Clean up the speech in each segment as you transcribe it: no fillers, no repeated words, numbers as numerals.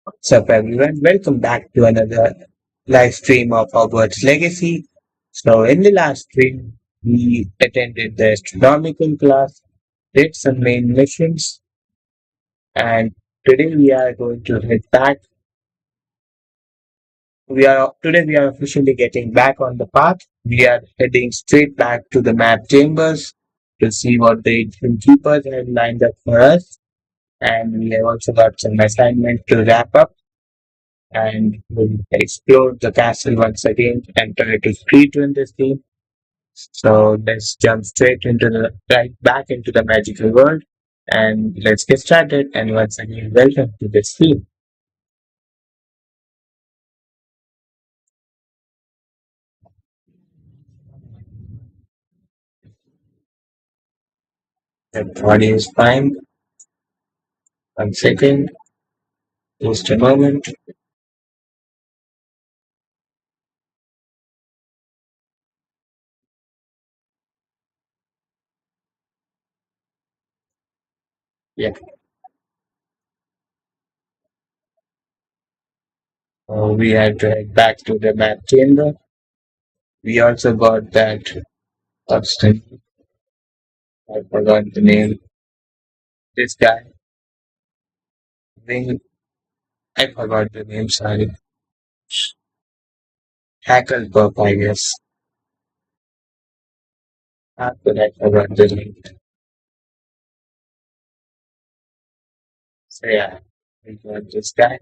What's up, everyone? Welcome back to another live stream of Hogwarts Legacy. So, in the last stream, we attended the astronomical class, did some main missions, and today we are going to head back. We are officially getting back on the path. We are heading straight back to the map chambers to see what the ancient keepers have lined up for us. And we have also got some assignment to wrap up and we'll explore the castle once again and try to speed run this game. So let's jump straight into the right back into the magical world and let's get started. And once again, welcome to this stream. The audio is fine. 1 second, just a moment. Yeah, we have to head back to the map chamber. We also got that substance. I forgot the name. This guy, Wing. I forgot the name. Sorry, Hacklepuff, I guess. After that, I forgot the name. So yeah, we got this guy.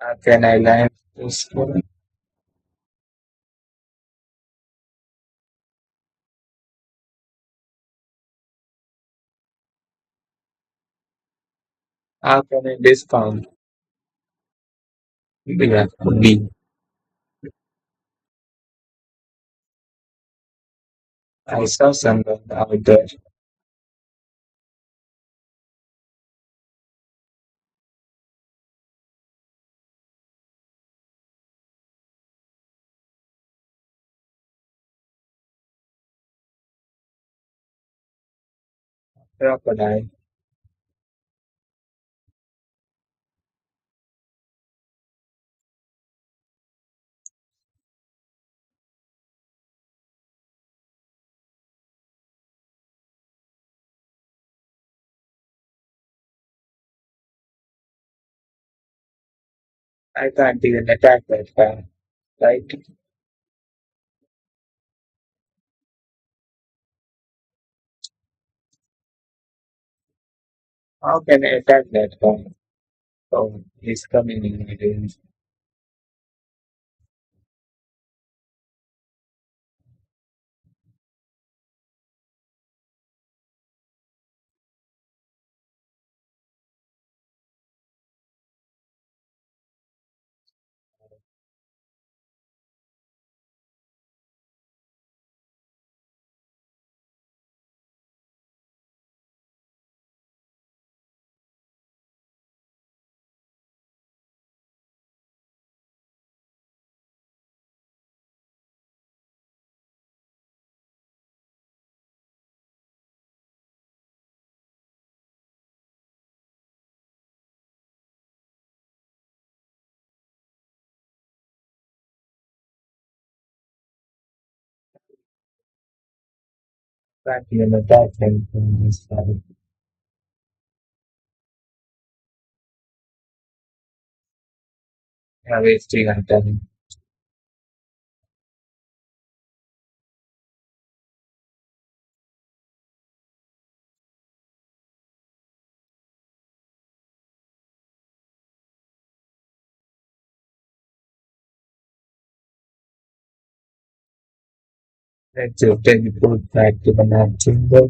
How can I land this one? How can I discount? Yeah, B. I saw someone out there. Crocodile. I can't even attack that guy, right? How can I attack that guy? Oh, he's coming in my range. Can't even attack him from this side. Yeah, wasting our time. Let's just teleport back to the map chamber.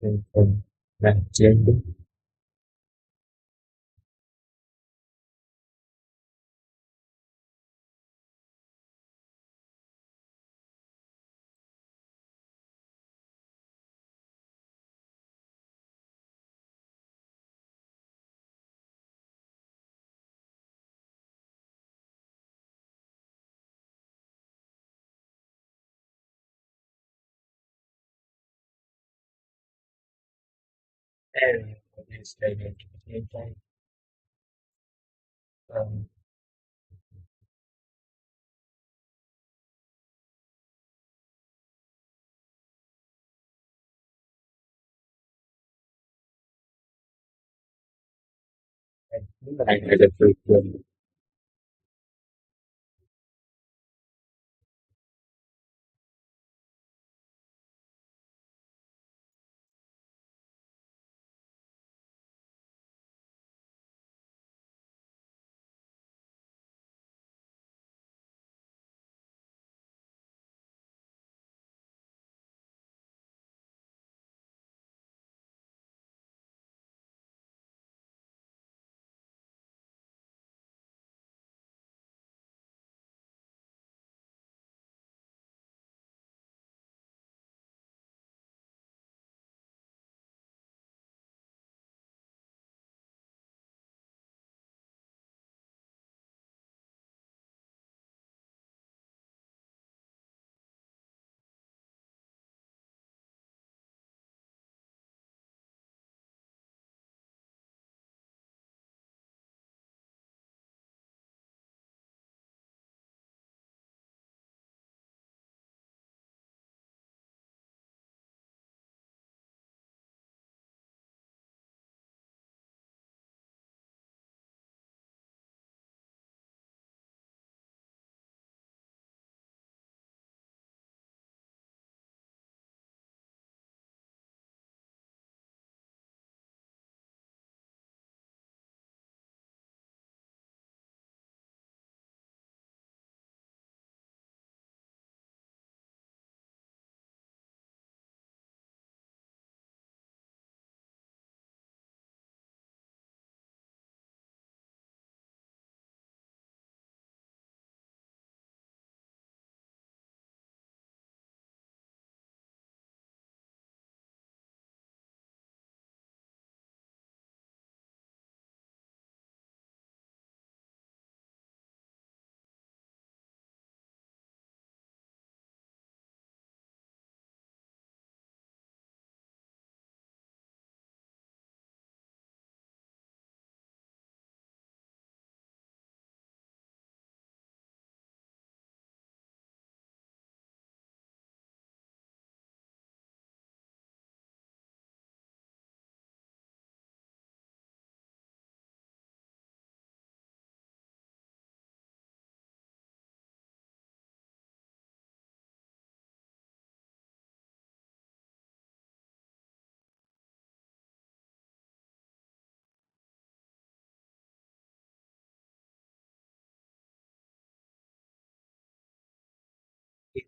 Gender. And it's like at the same time, um, I had a frequent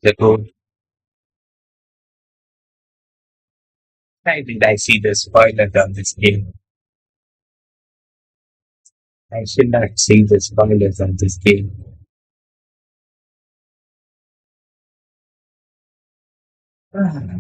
ago. I did I see the spoiler of this game. I should not see the spoilers of this game. Ah,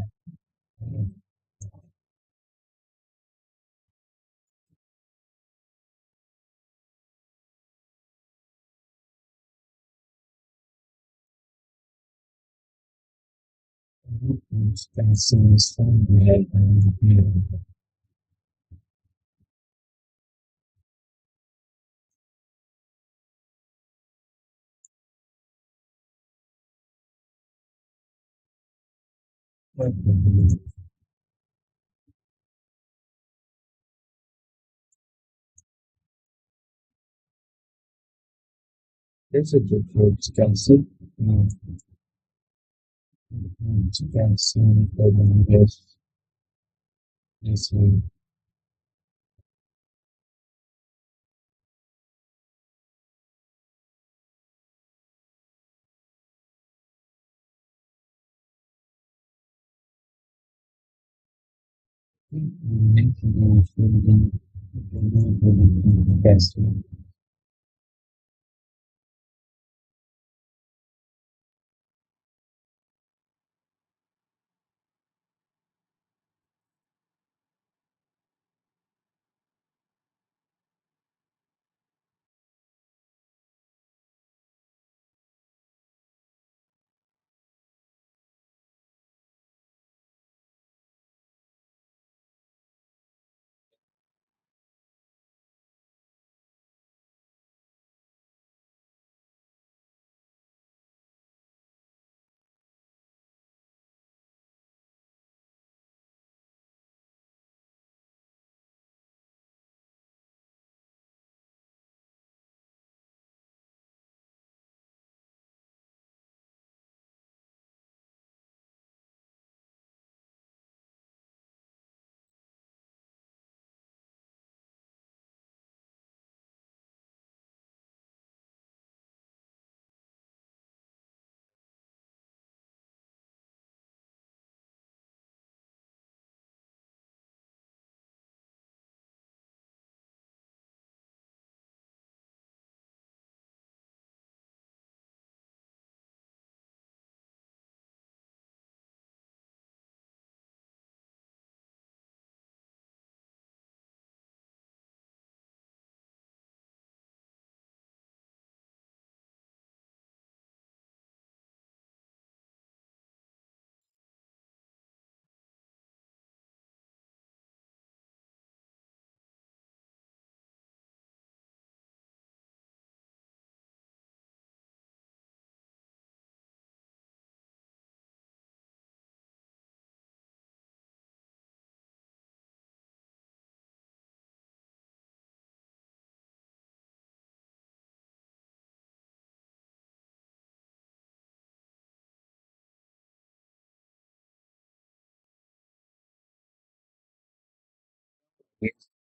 Spencer, somewhere down here. What the- There's a different Spencer. Spencer, this one. Yes.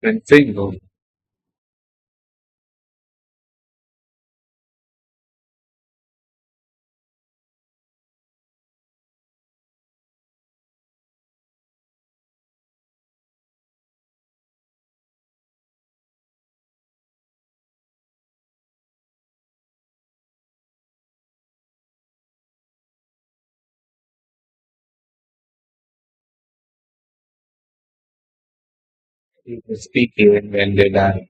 When single, people speak even when they die.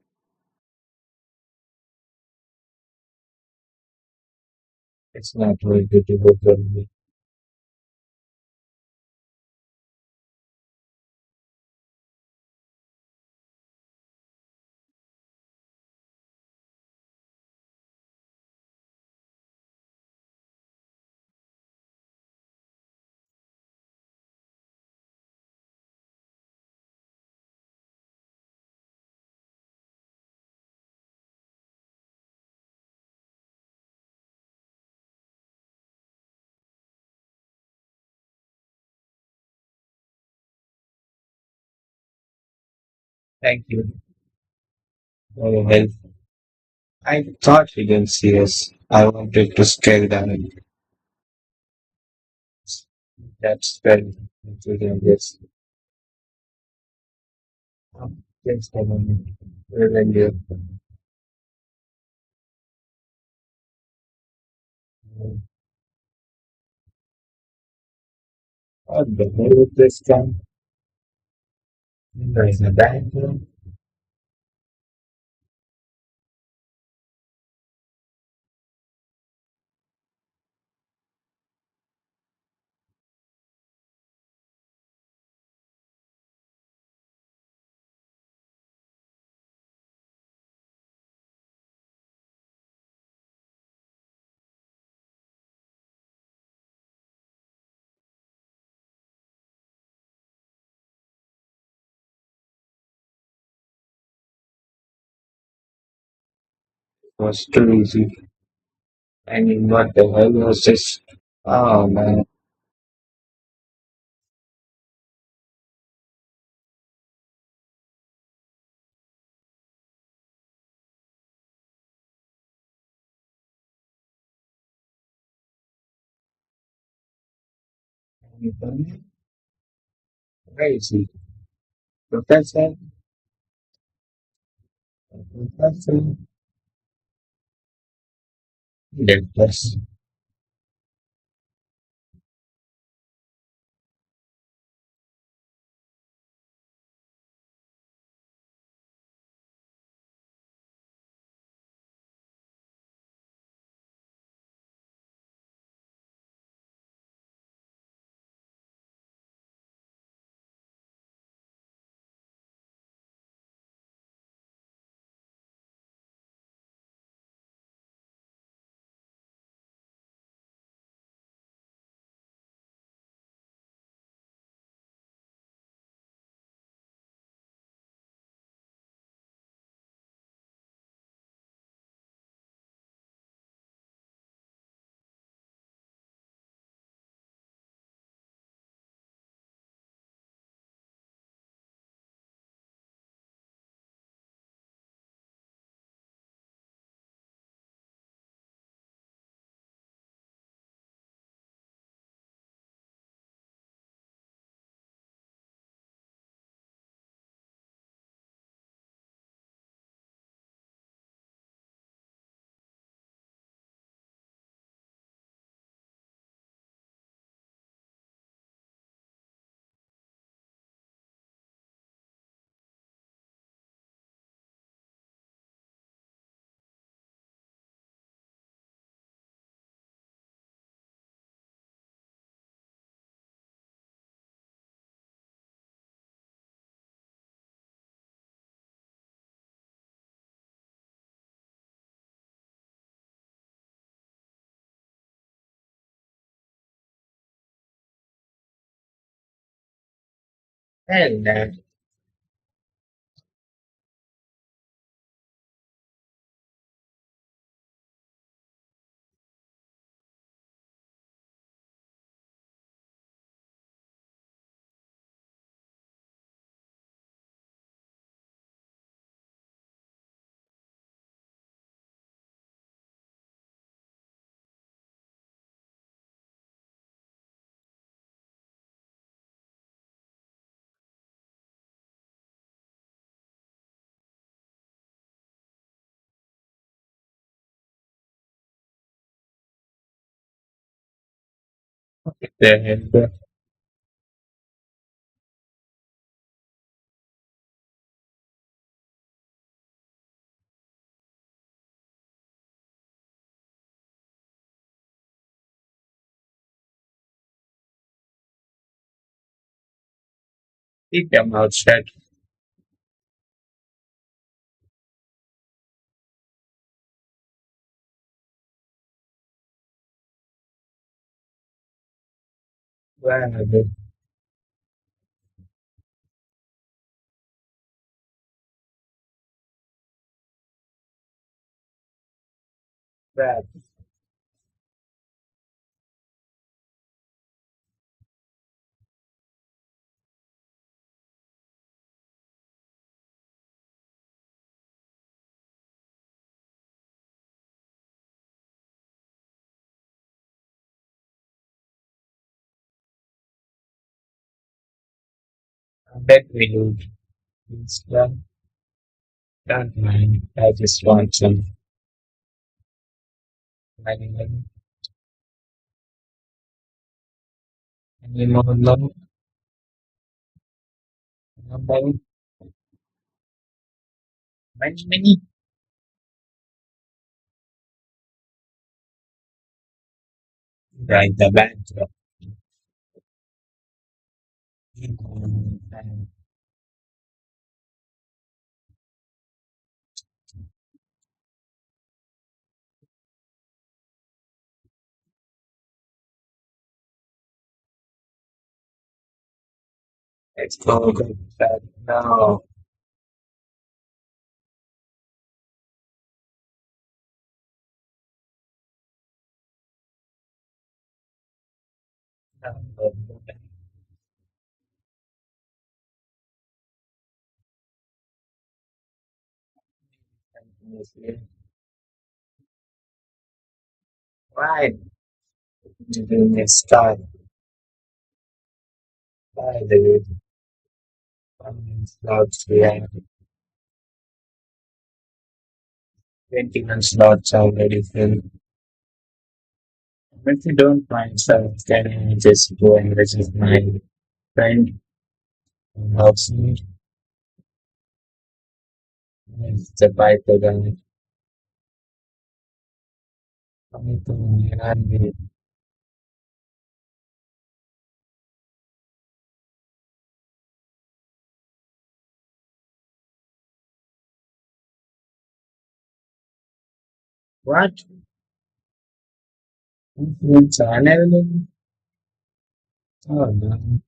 It's not very beautiful for me. Thank you for your help. I thought you didn't see us. I wanted to scare them. That's very intriguing. Yes. Thanks for coming. When you the whole of this time, there is a bank room. It was too easy. I mean, what the hell was this? Oh man. Crazy. Professor, professor, Deepens. And then keep your mouth shut. Well, well, I bet we do. It's don't mind. I just want some money. Any more love? Nobody? Money? Right, the backdrop. Let's go. No. No. Why? Doing this time. Why, dude? Slots, we have 21 slots already filled. If you don't mind, sir, can I just go and visit my friend outside? It's the bike guy. What? Influence channel? Oh, no.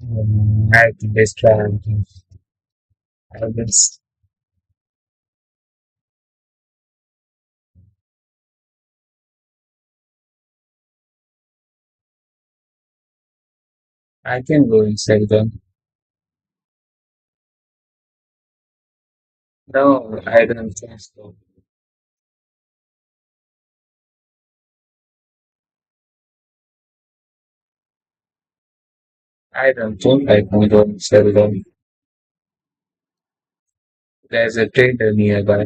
Oh, no. I have to destroy. I will. I can go inside them. No, I don't think so. I don't think I can go inside them. There's a trader nearby.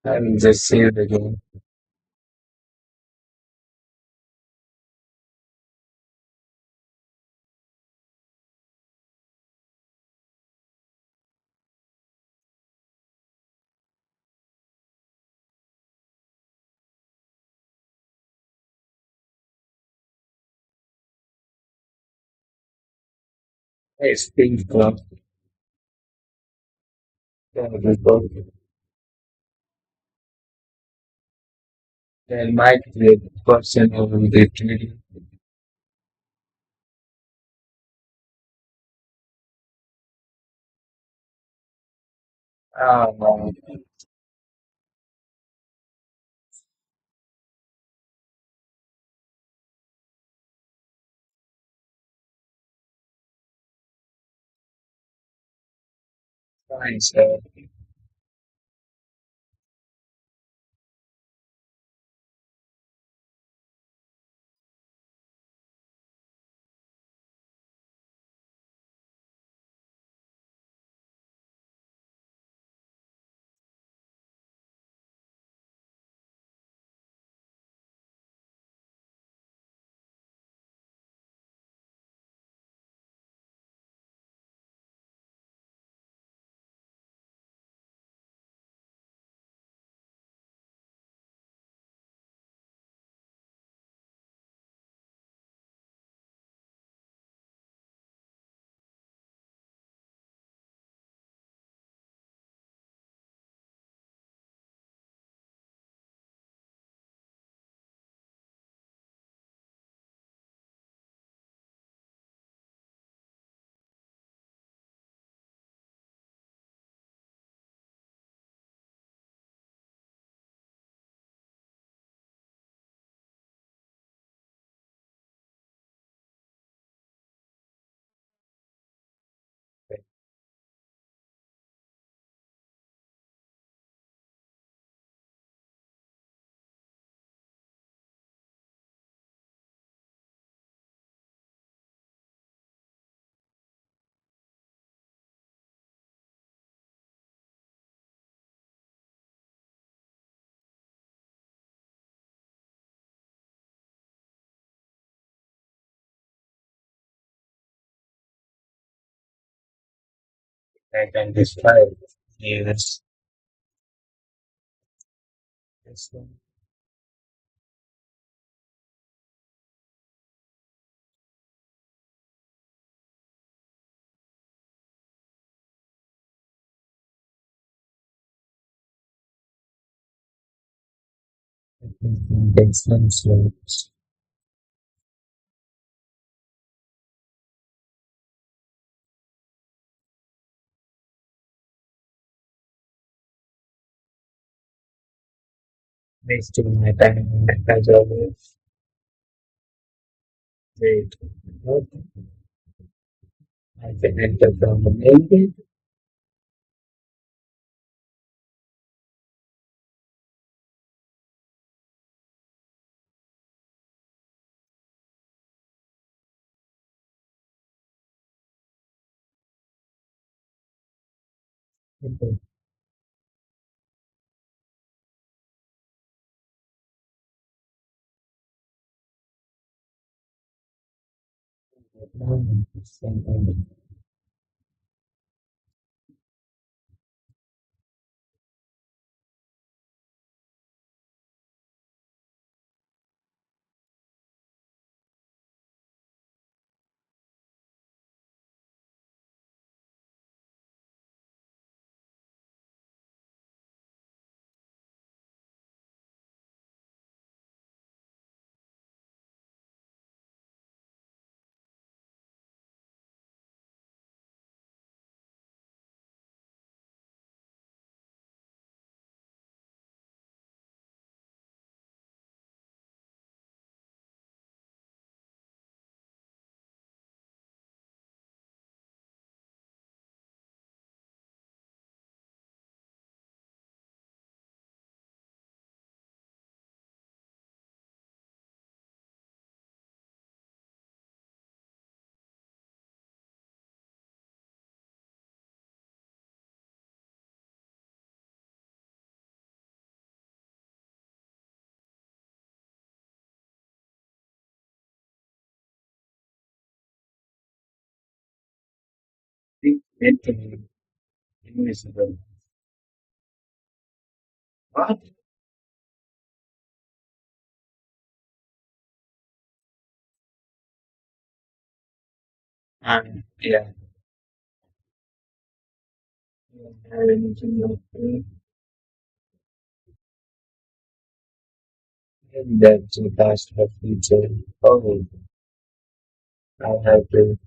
I will just save the game. Hey, speak club. There we go. There might be a person who will be trading. Ah, no. Fine, sir. I can describe. Yes. Yes. Intentional slopes. Wasting my time as always. Wait. What? I can enter from the main page. Okay. Now it's same thing. Big mentally invisible. What? Yeah. I don't have anything else to maybe that's the past or future. Oh, I have to.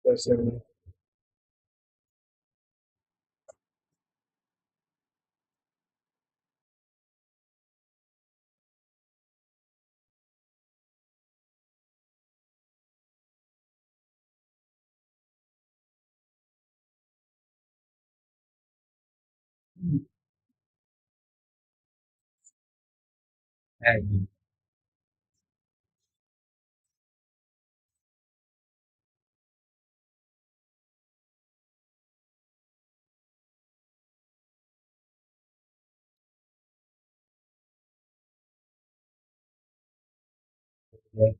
Person. And yeah,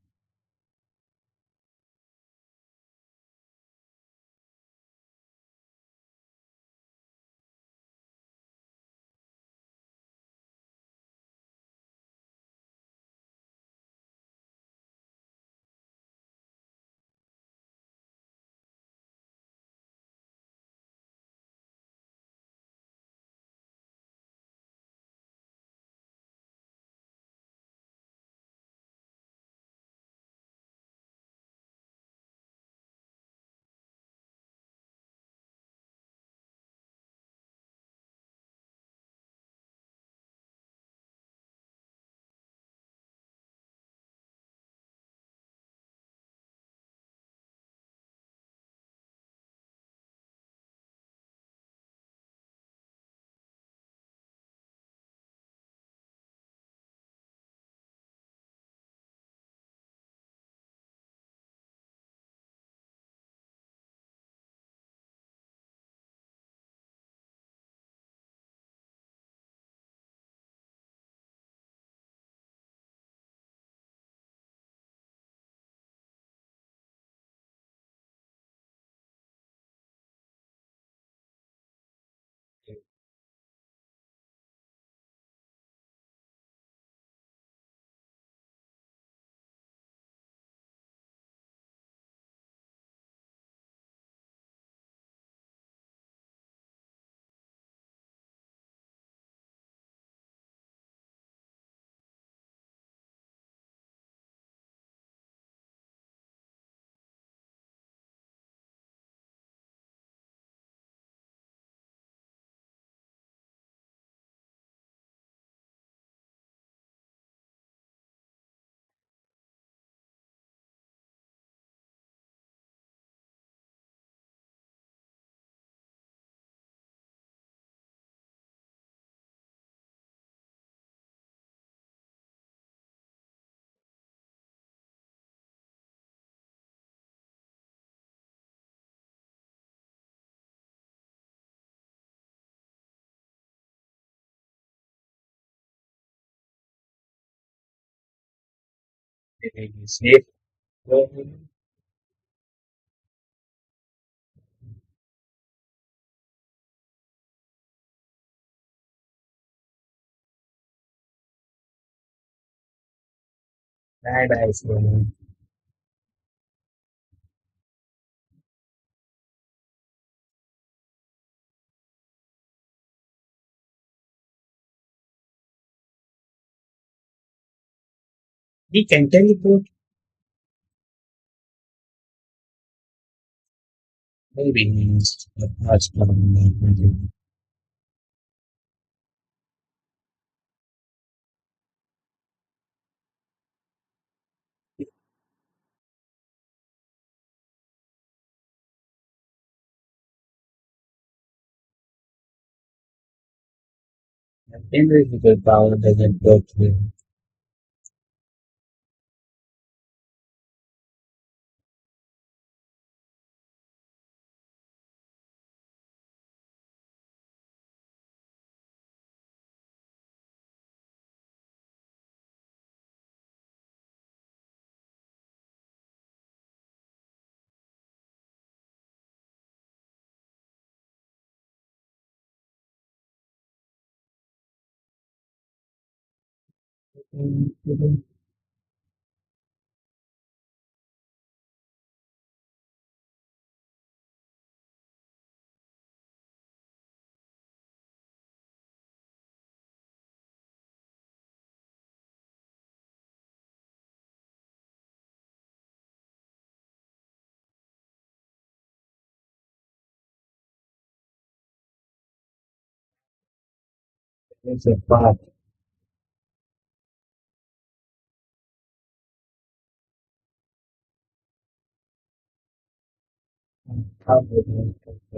Really safe. Bye bye. We can teleport. Maybe means much more than invisible power doesn't work here. It's a part of how we make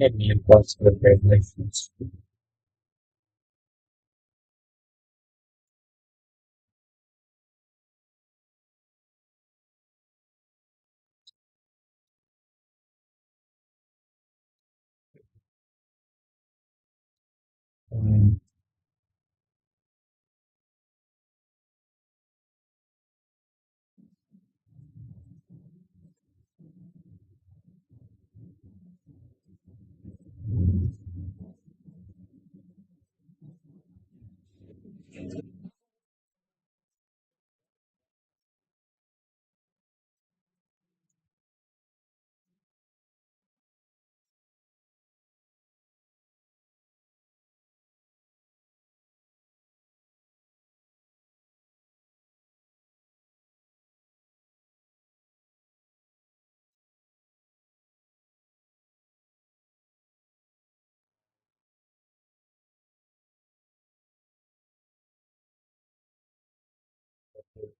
any impossible regulations. Um,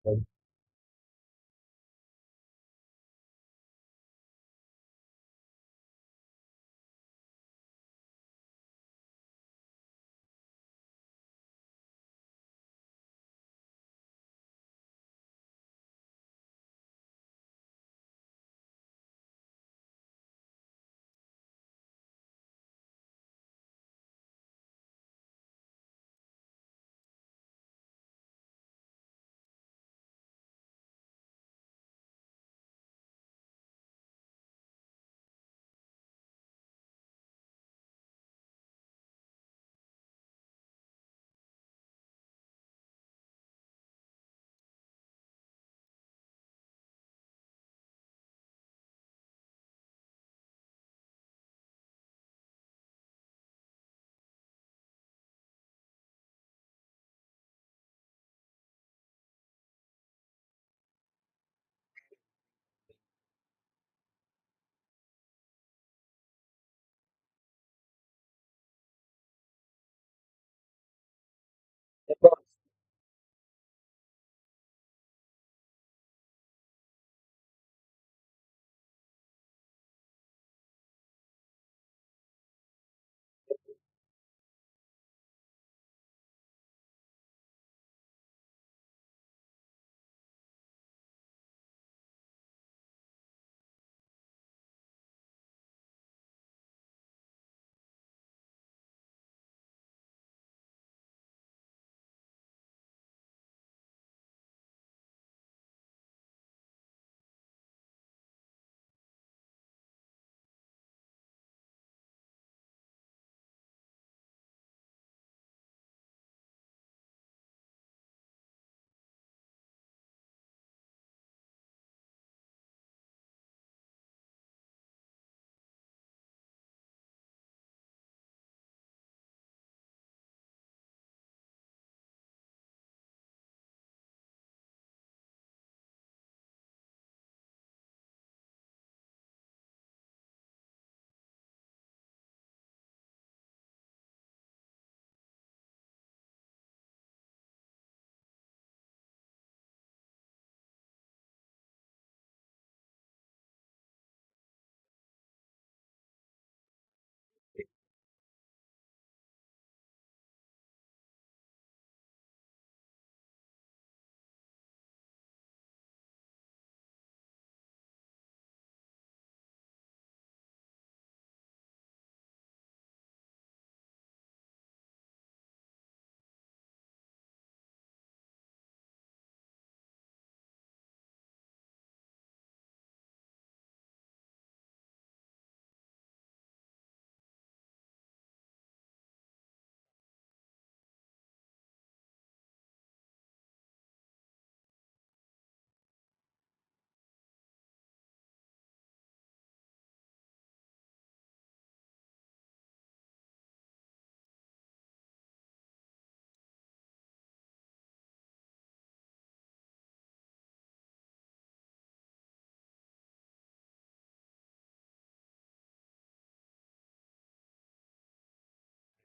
Leave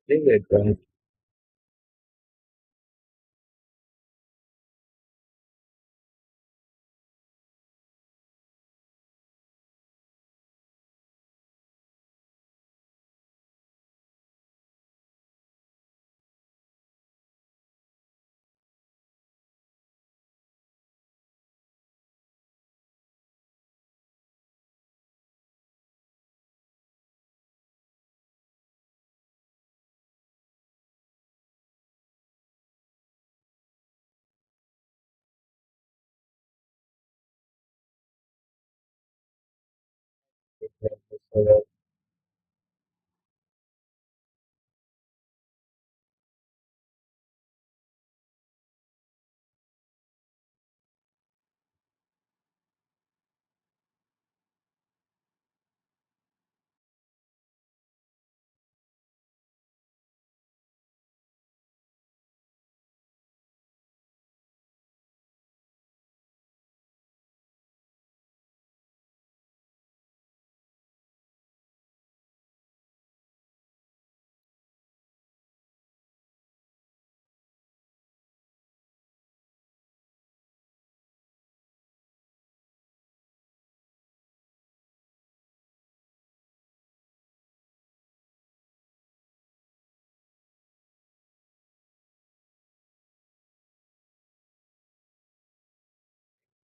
it, right? So,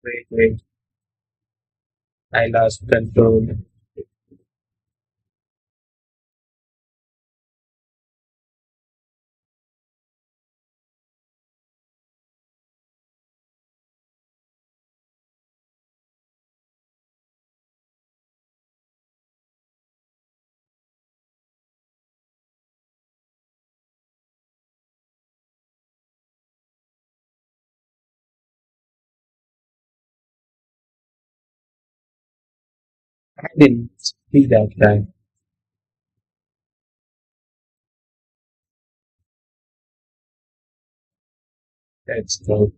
Wait, wait. I lost control. I didn't see that guy. That's the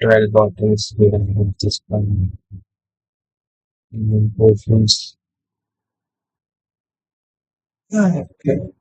12 bottles we have this one. Indian potions. Ah, okay.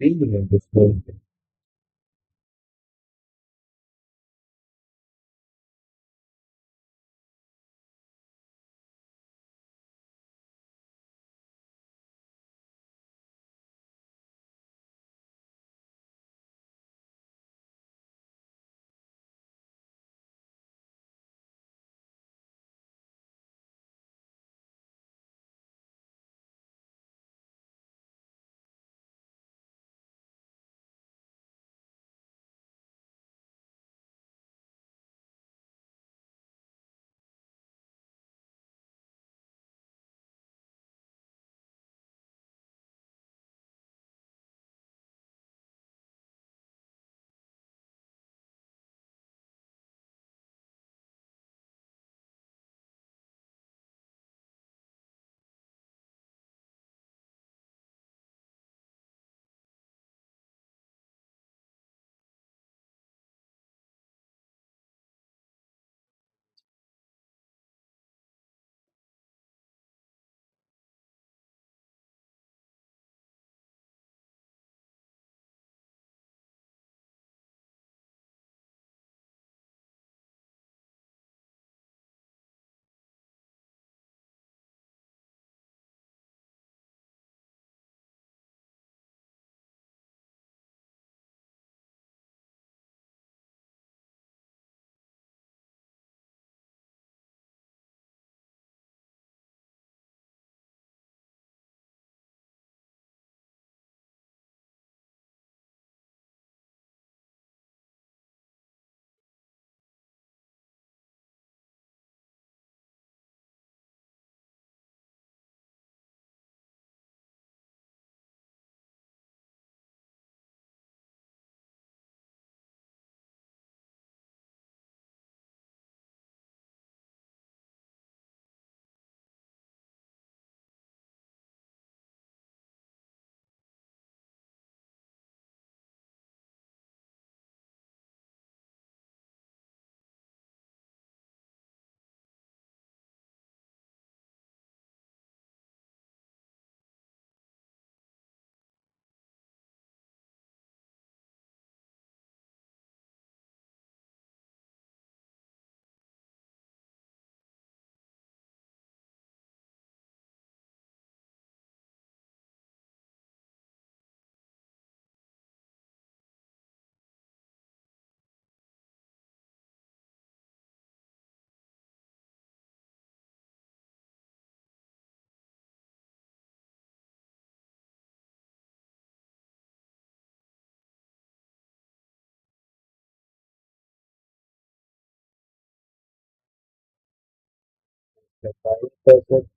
Really wonderful. The private person,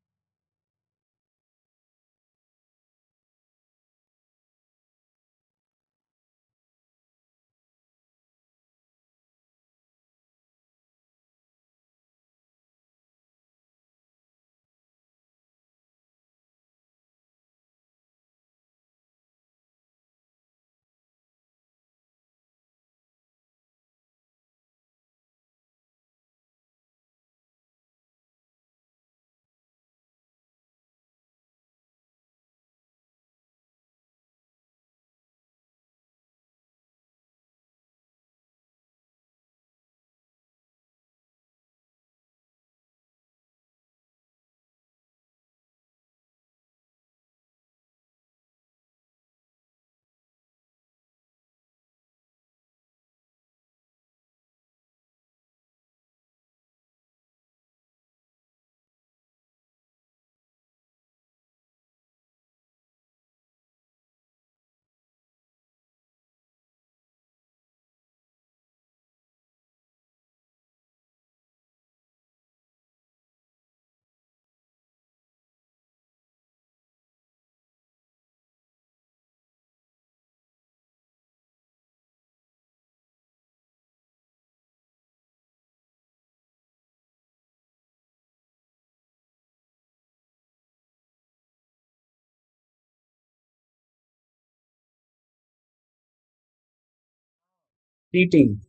cheating.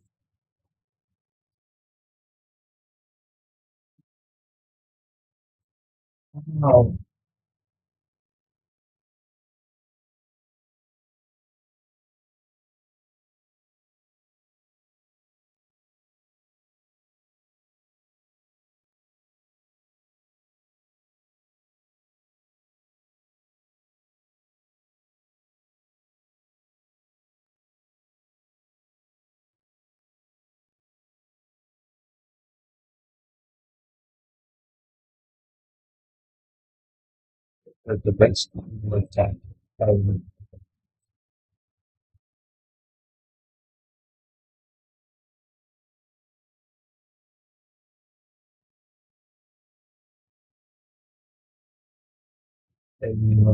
Wow. That's the best one time. Um, and you know, the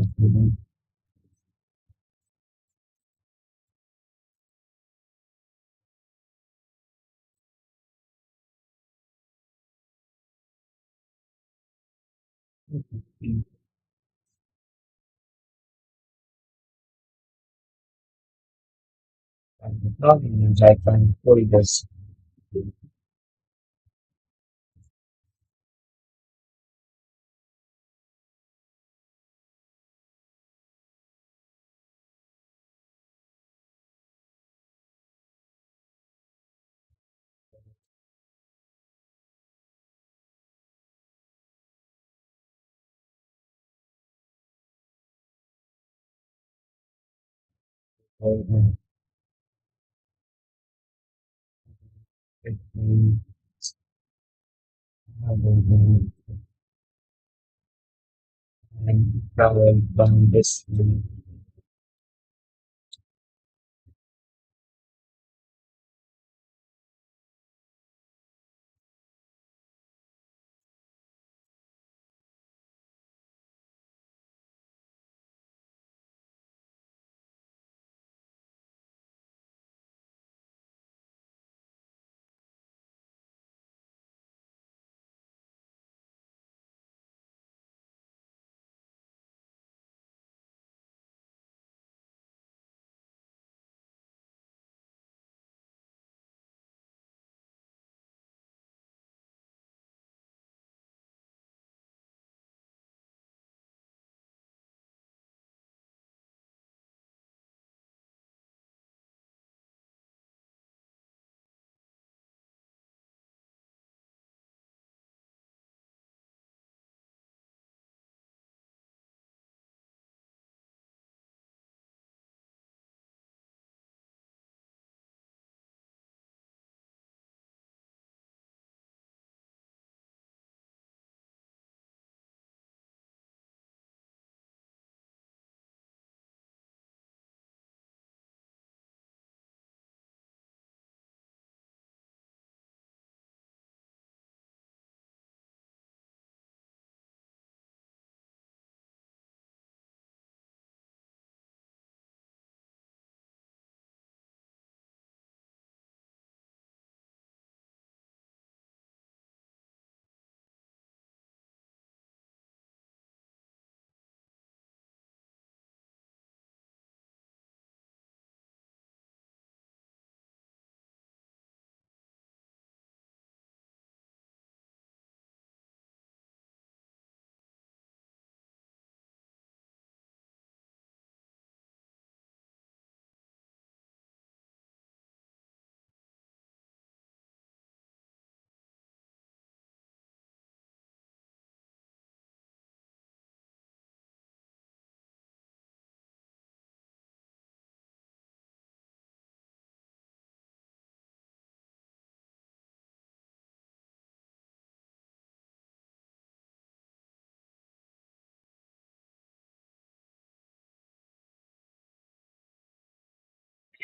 problem is I find holiness. And it means and travel from this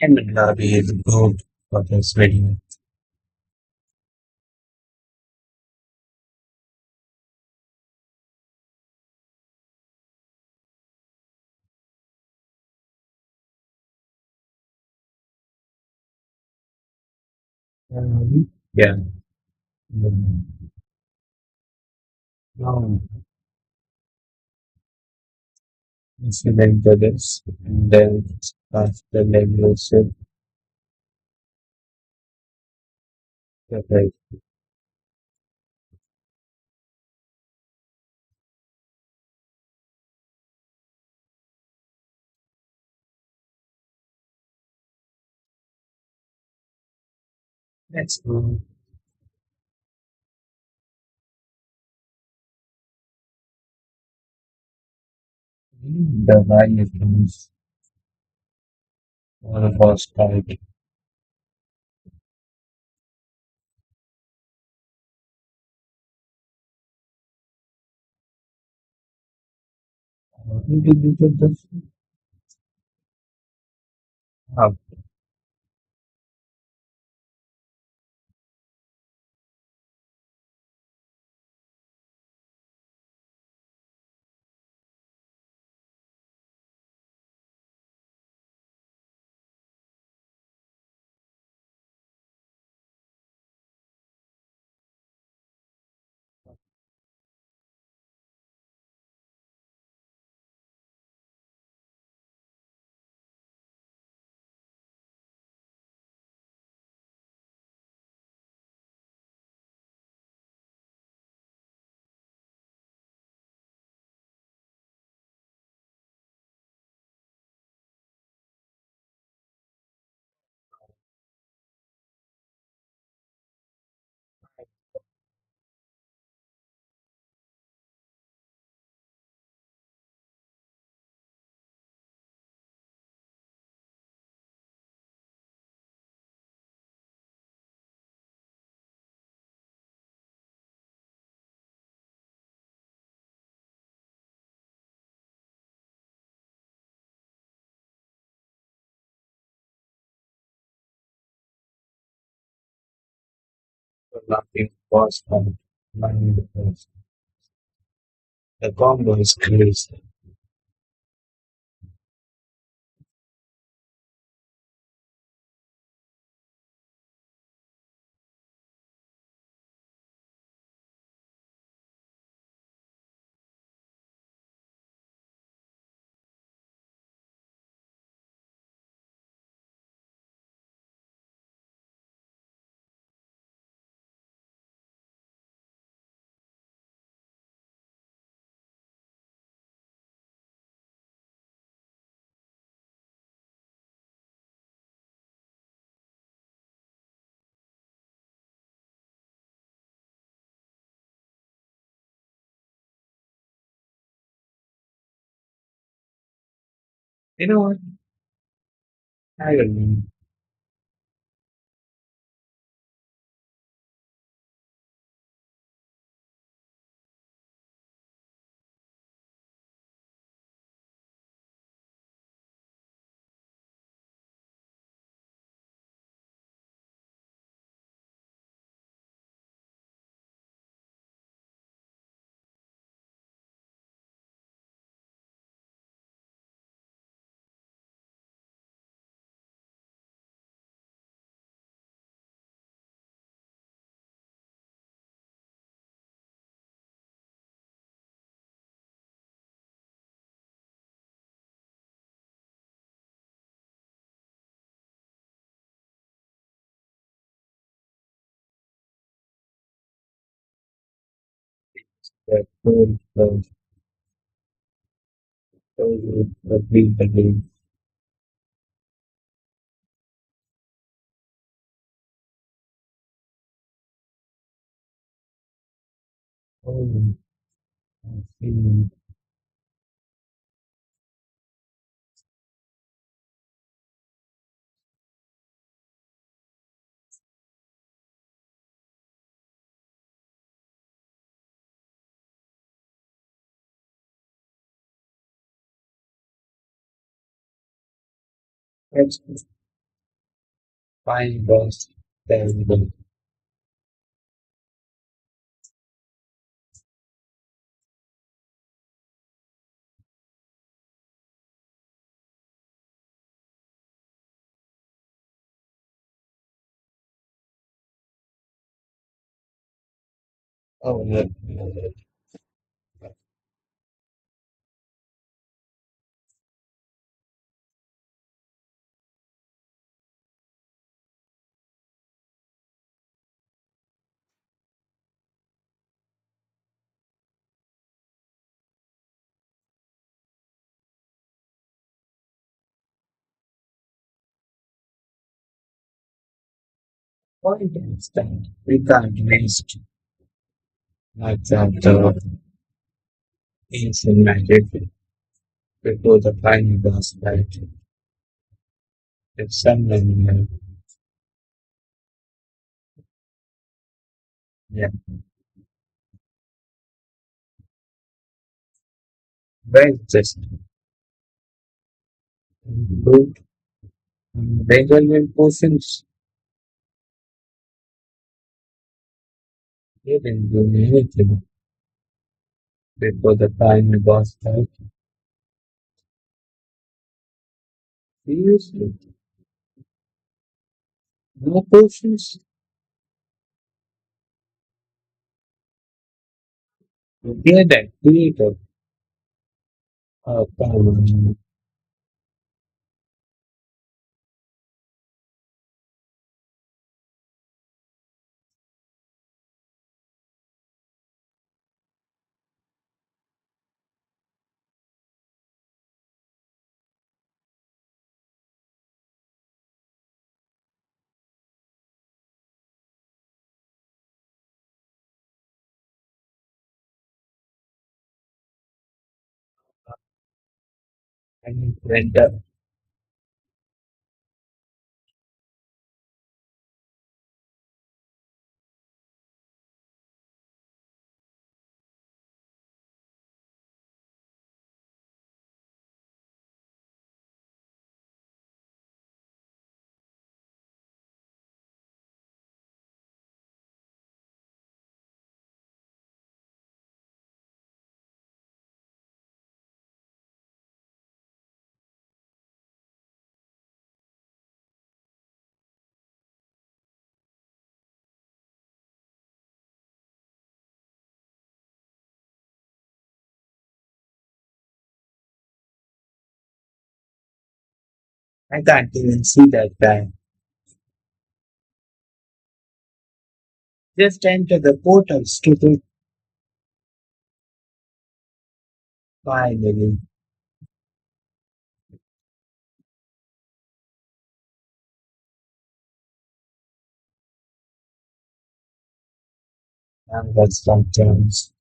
And Ravi is good for this video. Yeah. Now, listening to this, and then start the language. Okay. That's good. The value comes for the first time. How? The laughing first time. The combo is crazy. You know what? I don't know. That those the big the Oh, I see. That's Fine boss. Terrible. Oh, no. Point is that we can't waste much of the ancient magic before the final boss fight. If someone, yeah, very just good, regular potions, they didn't do anything before the final boss fight. Seriously, no potions? Yeah, that creator. Oh, come on. I mean, render. I can't even see that guy. Just enter the portal, stupid. Finally, I'm got some turns.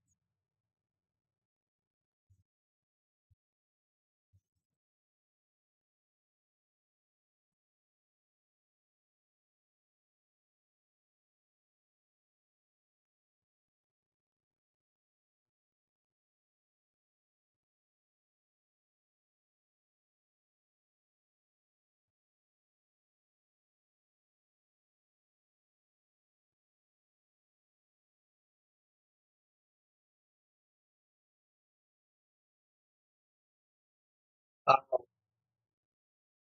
Oh,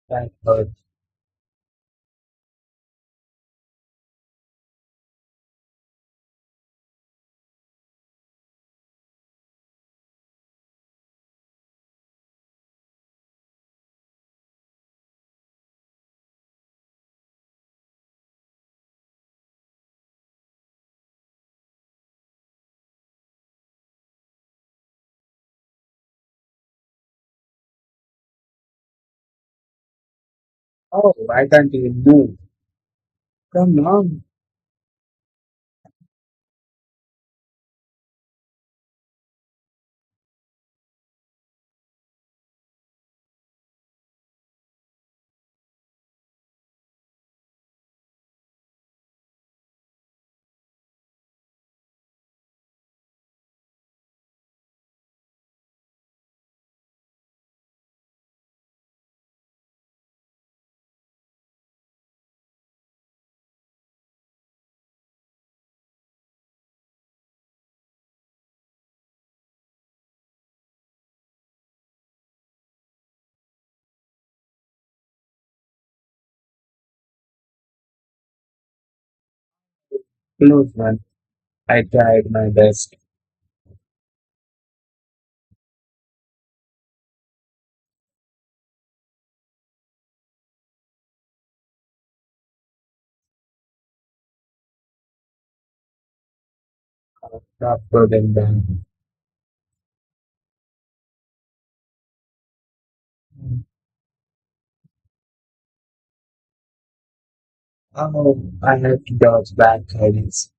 that hurt. Oh, I can't even move. Come on. close one. I tried my best. Tougher than them. Oh, I had to dodge back headings.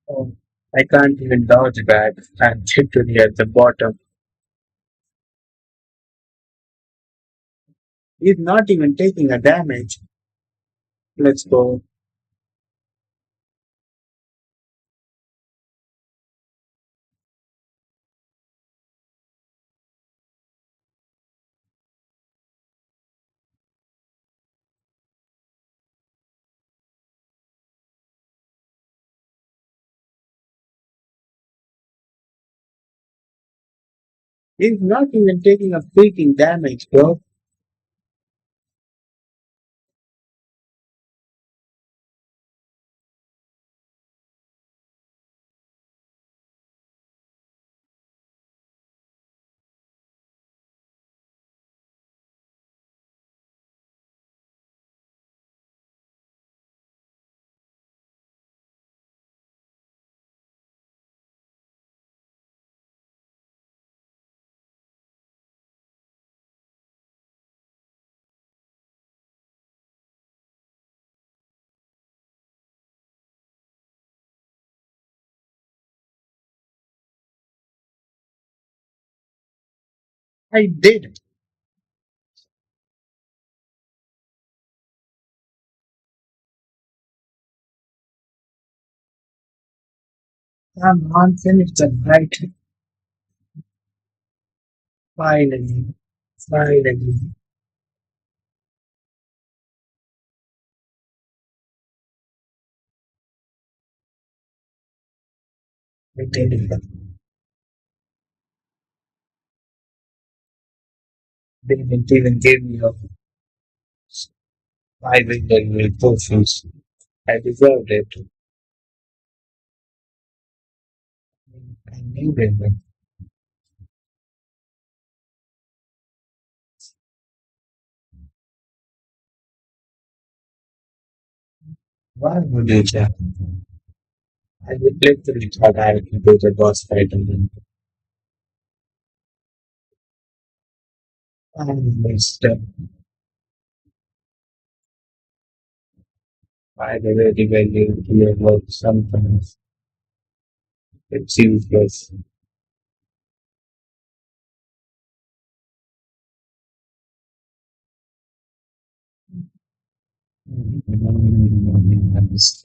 Oh, I can't even dodge back. I'm literally at the bottom. He's not even taking a damage. Let's go. He's not even taking a freaking damage, bro. I did. Come on, finish the fight. Finally. Finally. I did it. They didn't even give me a 500 trophies. I deserved it. I needed it. Why would you check? I literally thought I could do the boss fight and I missed it. I really value your work sometimes. It's useless.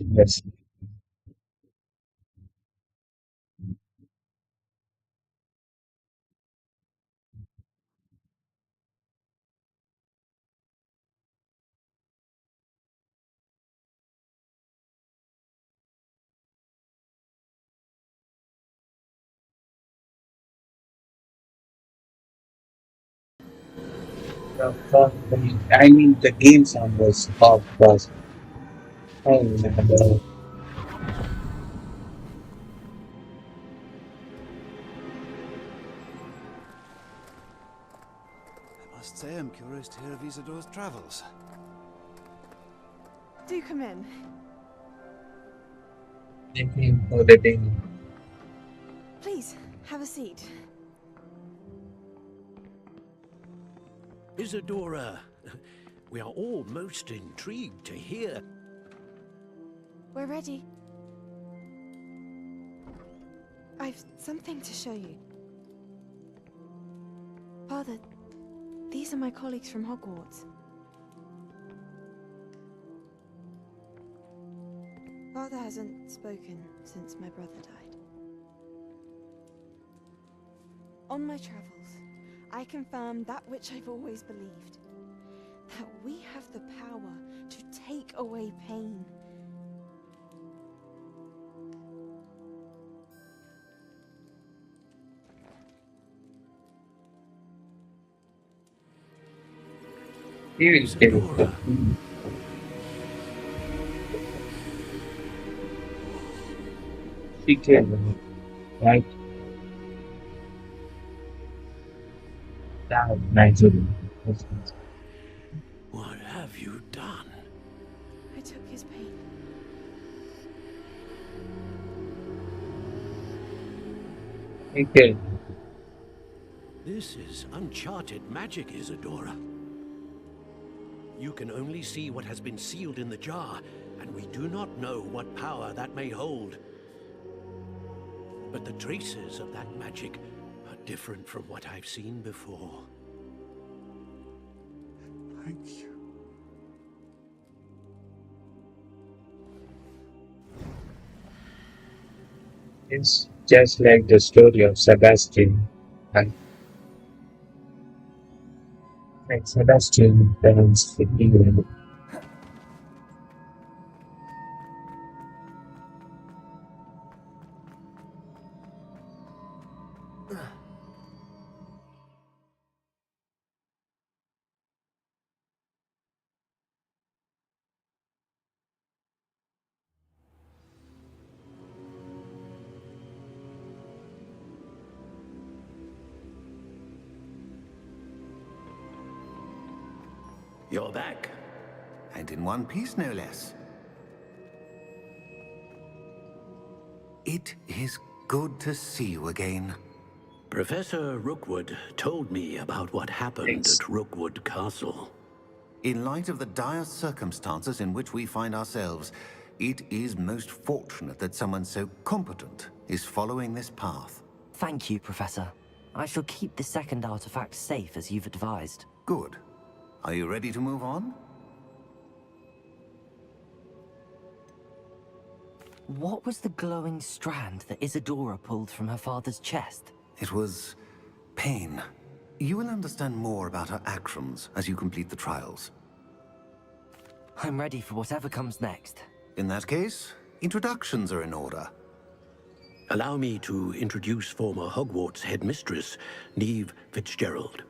Yes. I mean, the game sound was off, was I remember. I must say I'm curious to hear of Isadore's travels. Do come in. Thinking for the day. Please, have a seat. Isadora, we are all most intrigued to hear. We're ready. I've something to show you. Father, these are my colleagues from Hogwarts. Father hasn't spoken since my brother died. On my travels, I confirmed that which I've always believed. that we have the power to take away pain. He will kill Isadora, him. She killed him, right? That was nice of him. what have you done? I took his pain. He killed him. This is uncharted magic, Isadora. You can only see what has been sealed in the jar, and we do not know what power that may hold. But the traces of that magic are different from what I've seen before. Thank you. It's just like the story of Sebastian. And like Sebastian turns the evil. You're back. And in one piece, no less. It is good to see you again. Professor Rookwood told me about what happened Thanks. at Rookwood Castle. In light of the dire circumstances in which we find ourselves, it is most fortunate that someone so competent is following this path. Thank you, Professor. I shall keep the second artifact safe as you've advised. Good. Are you ready to move on? What was the glowing strand that Isadora pulled from her father's chest? It was pain. You will understand more about her actions as you complete the trials. I'm ready for whatever comes next. In that case, introductions are in order. Allow me to introduce former Hogwarts headmistress, Neve Fitzgerald.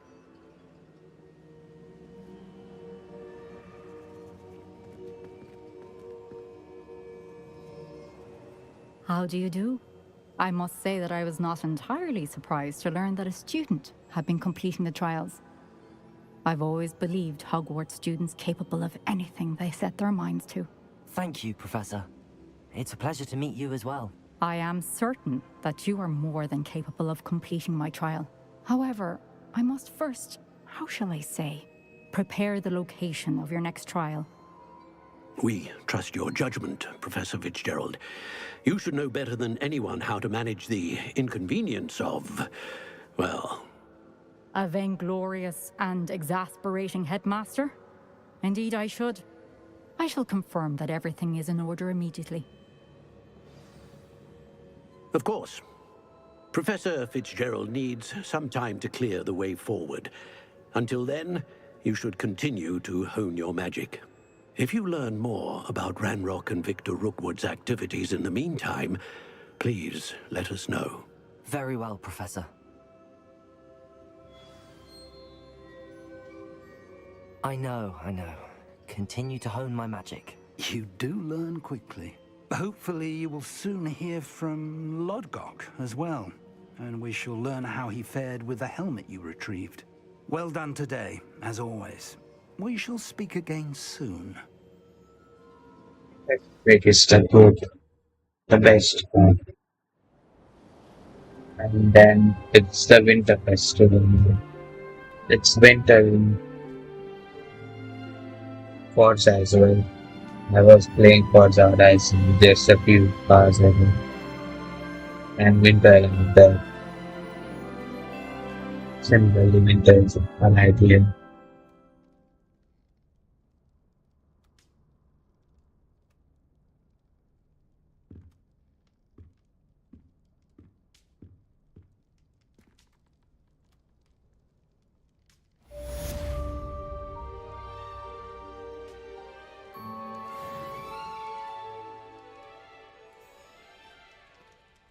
How do you do? I must say that I was not entirely surprised to learn that a student had been completing the trials. I've always believed Hogwarts students capable of anything they set their minds to. Thank you, Professor. It's a pleasure to meet you as well. I am certain that you are more than capable of completing my trial. However, I must first, how shall I say, prepare the location of your next trial. We trust your judgment, Professor Fitzgerald. You should know better than anyone how to manage the inconvenience of, well... A vainglorious and exasperating headmaster? Indeed I should. I shall confirm that everything is in order immediately. Of course. Professor Fitzgerald needs some time to clear the way forward. Until then, you should continue to hone your magic. If you learn more about Ranrock and Victor Rookwood's activities in the meantime, please let us know. Very well, Professor. I know. Continue to hone my magic. You do learn quickly. Hopefully you will soon hear from Lodgok as well, and we shall learn how he fared with the helmet you retrieved. Well done today, as always. We shall speak again soon. Biggest the good, the best one. And then it's the winter festival. It's winter in Forza as well. I was playing Forza Horizon, just a few cars ago. And winter and the similarly winter is an idea.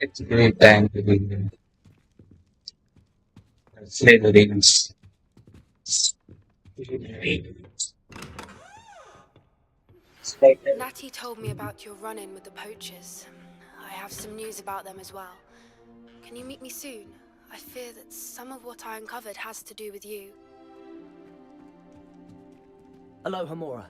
It's a great time to be Slytherins. Natty told me about your run-in with the poachers. I have some news about them as well. Can you meet me soon? I fear that some of what I uncovered has to do with you. Aloha Mora.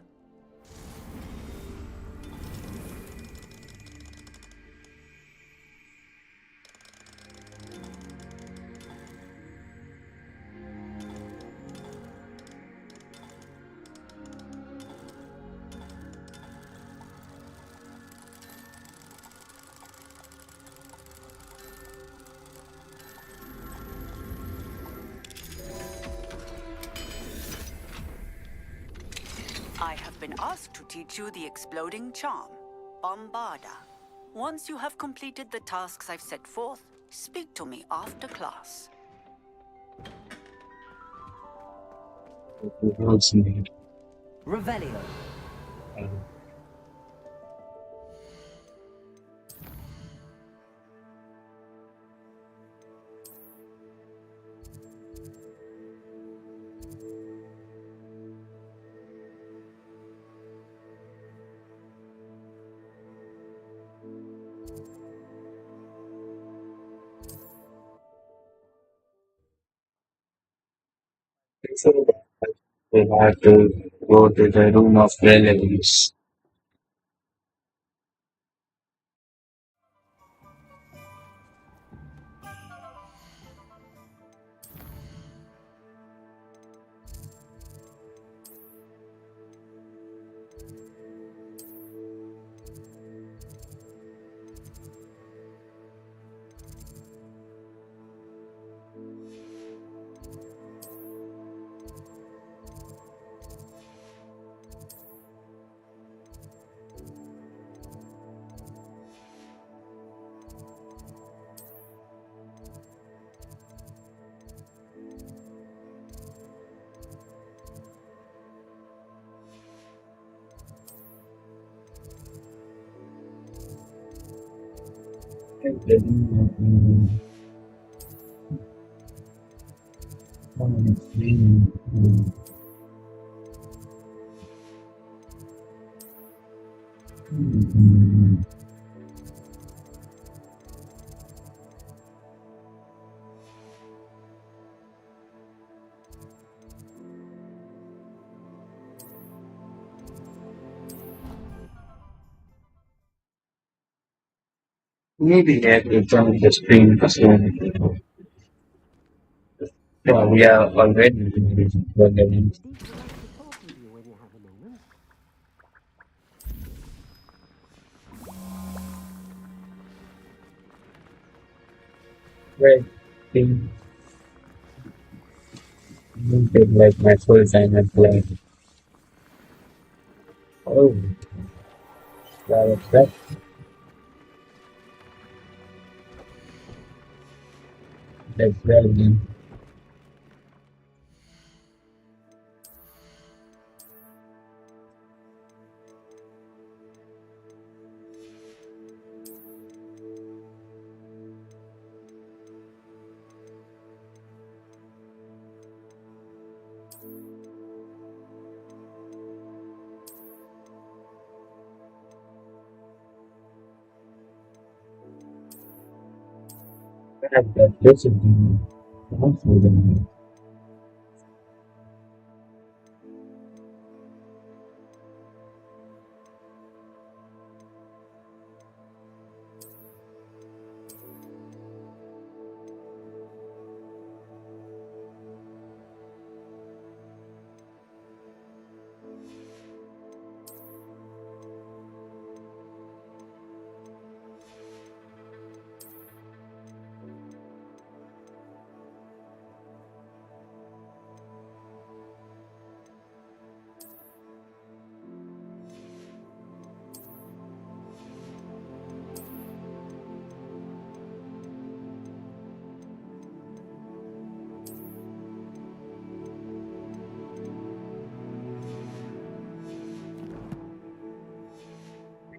I have been asked to teach you the exploding charm, Bombarda. Once you have completed the tasks I've set forth, speak to me after class. Revelio. Before that, we have to go to the room of relevance. Maybe at the turn of the screen soon. Yeah, we are already relevant. Right. Think like my full time employee. Oh, that. That's very bad that this is not for them.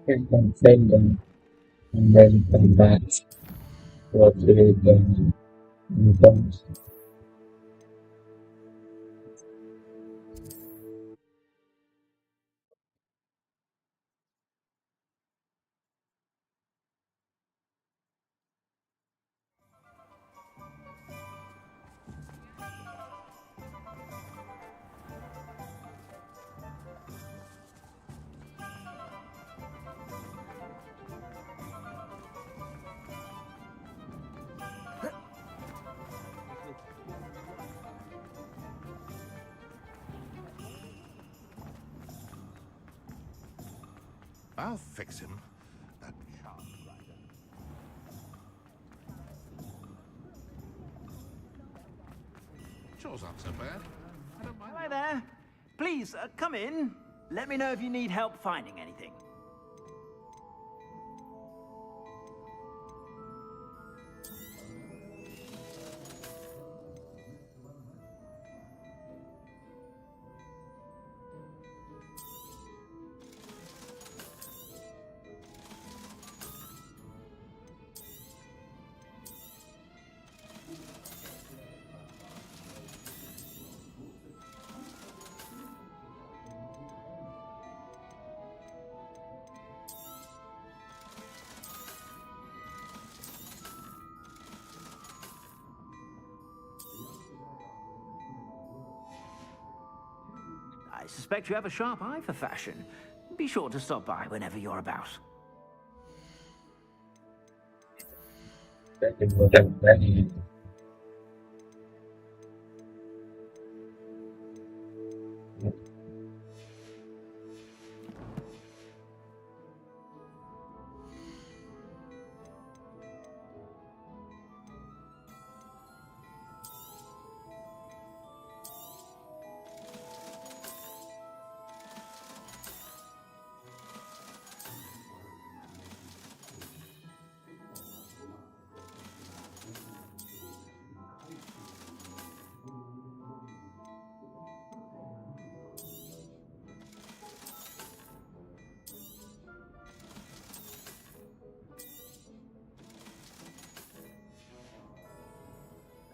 Can confront them and then come back. What's it then? Deepens. I'll fix him. That shark rider. Chore's not so bad. I don't mind. Hi there. Please, come in. Let me know if you need help finding anything. I suspect you have a sharp eye for fashion. Be sure to stop by whenever you're about. That is what I'm planning.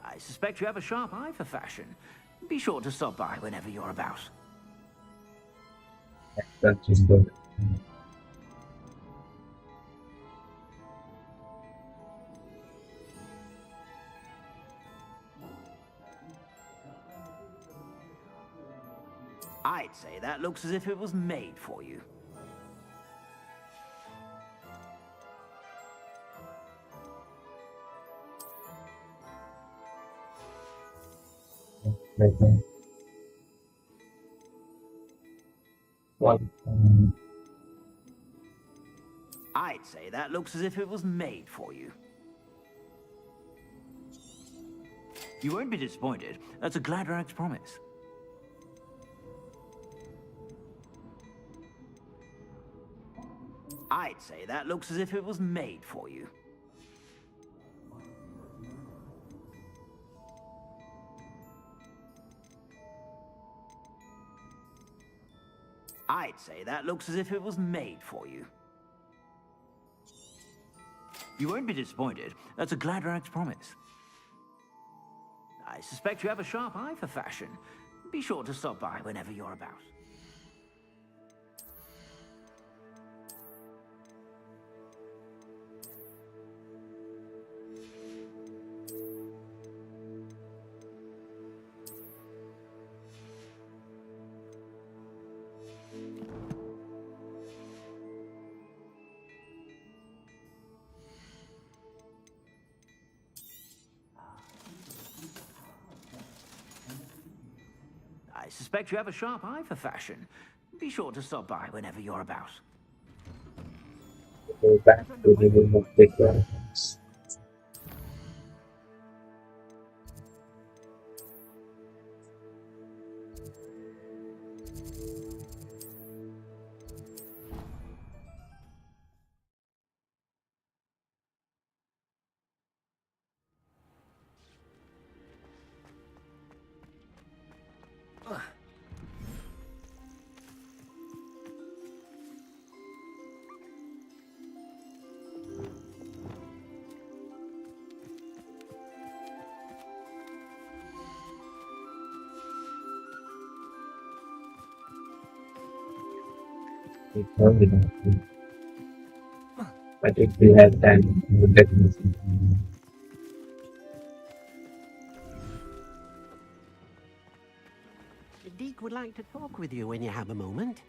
I suspect you have a sharp eye for fashion. Be sure to stop by whenever you're about. That is good. I'd say that looks as if it was made for you. Right now. What? I'd say that looks as if it was made for you. You won't be disappointed. That's a Gladrax promise. I'd say that looks as if it was made for you. I'd say that looks as if it was made for you. You won't be disappointed. That's a Gladrax promise. I suspect you have a sharp eye for fashion. Be sure to stop by whenever you're about. I suspect you have a sharp eye for fashion. Be sure to stop by whenever you're about. Go back to the room of big dragons. It's probably not true. But if we have time, we will definitely. Deek would like to talk with you when you have a moment.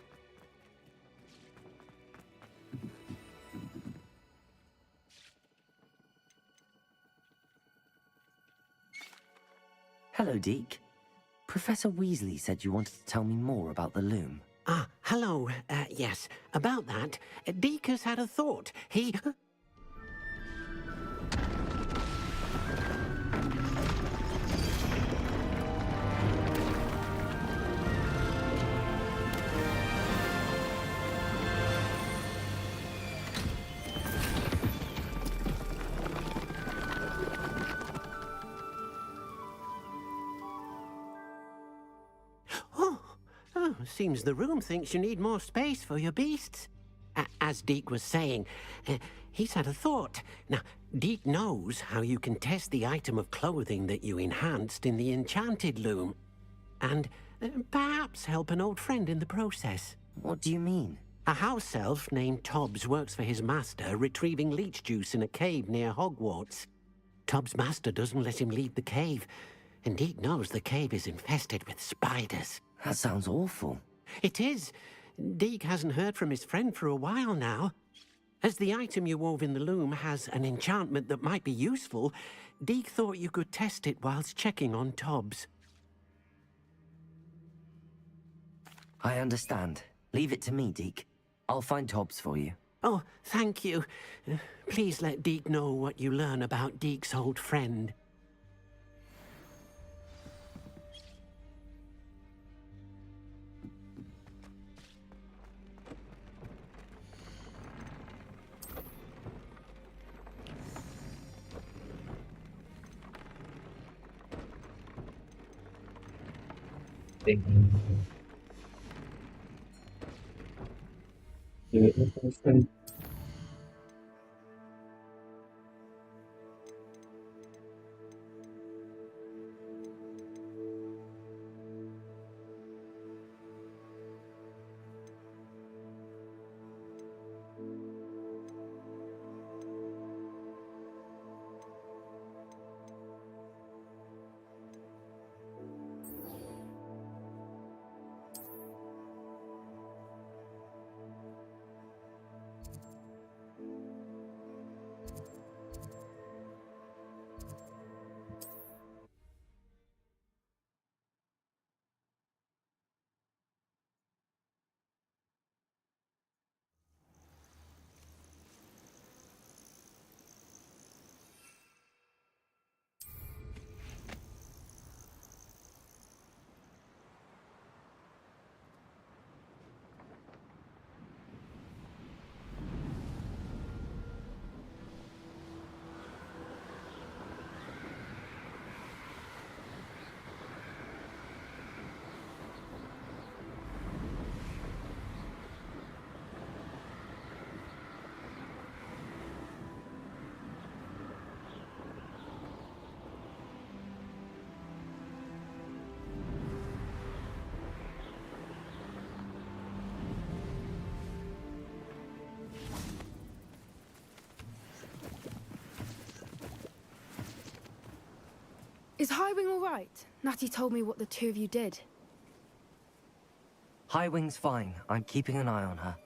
Hello, Deke. Professor Weasley said you wanted to tell me more about the loom. Ah, hello. Yes, about that. Deek has had a thought. He... Oh, seems the room thinks you need more space for your beasts. As Deek was saying, he's had a thought. Now, Deek knows how you can test the item of clothing that you enhanced in the enchanted loom. And perhaps help an old friend in the process. What do you mean? A house elf named Tobbs works for his master, retrieving leech juice in a cave near Hogwarts. Tobbs' master doesn't let him leave the cave, and Deek knows the cave is infested with spiders. That sounds awful. It is. Deek hasn't heard from his friend for a while now. As the item you wove in the loom has an enchantment that might be useful, Deek thought you could test it whilst checking on Tobbs. I understand. Leave it to me, Deke. I'll find Tobbs for you. Oh, thank you. Please let Deek know what you learn about Deek's old friend. Thank you. Is Highwing all right? Natty told me what the two of you did. Highwing's fine. I'm keeping an eye on her.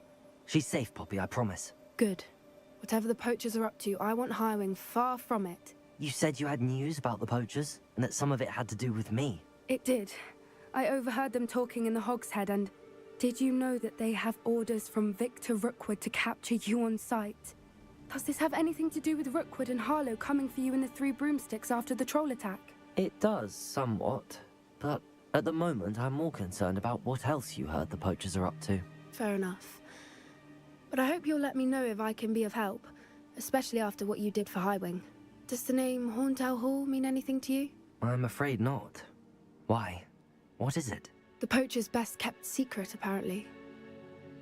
She's safe, Poppy, I promise. Good. Whatever the poachers are up to, I want Highwing far from it. You said you had news about the poachers, and that some of it had to do with me. It did. I overheard them talking in the Hogshead, and did you know that they have orders from Victor Rookwood to capture you on sight? Does this have anything to do with Rookwood and Harlow coming for you in the Three Broomsticks after the troll attack? It does, somewhat. But at the moment, I'm more concerned about what else you heard the poachers are up to. Fair enough. But I hope you'll let me know if I can be of help, especially after what you did for Highwing. Does the name Horntail Hall mean anything to you? I'm afraid not. Why? What is it? The poachers' best kept secret, apparently.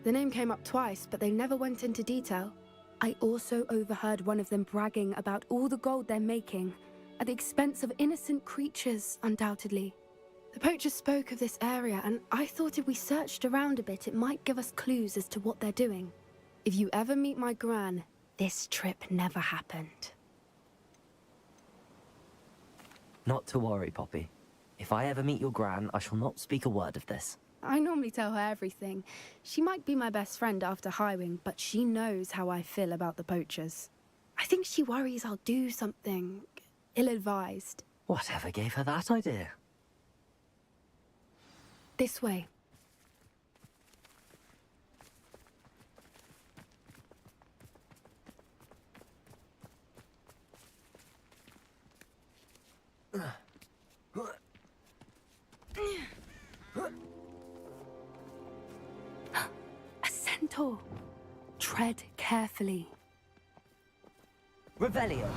The name came up twice, but they never went into detail. I also overheard one of them bragging about all the gold they're making, at the expense of innocent creatures, undoubtedly. The poachers spoke of this area, and I thought if we searched around a bit, it might give us clues as to what they're doing. If you ever meet my gran, this trip never happened. Not to worry, Poppy. If I ever meet your gran, I shall not speak a word of this. I normally tell her everything. She might be my best friend after Highwing, but she knows how I feel about the poachers. I think she worries I'll do something ill-advised. Whatever gave her that idea? This way. A centaur. Tread carefully. Revelio!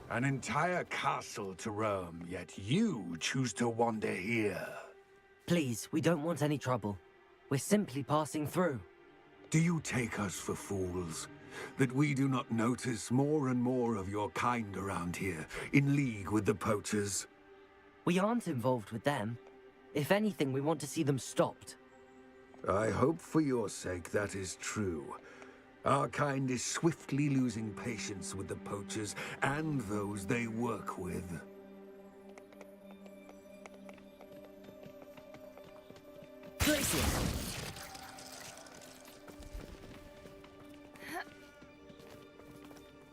An entire castle to roam, yet you choose to wander here. Please, we don't want any trouble. We're simply passing through. Do you take us for fools? That we do not notice more and more of your kind around here, in league with the poachers? We aren't involved with them. If anything, we want to see them stopped. I hope for your sake that is true. Our kind is swiftly losing patience with the poachers and those they work with.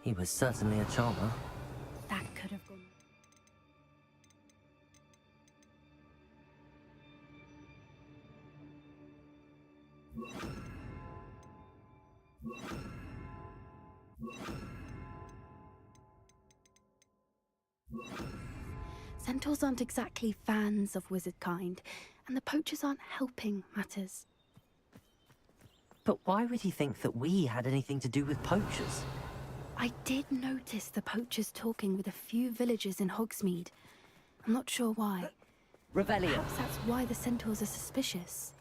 He was certainly a charmer. That could have gone. Centaurs aren't exactly fans of wizard kind, and the poachers aren't helping matters. But why would he think that we had anything to do with poachers? I did notice the poachers talking with a few villagers in Hogsmeade. I'm not sure why. Revelio! Perhaps that's why the centaurs are suspicious.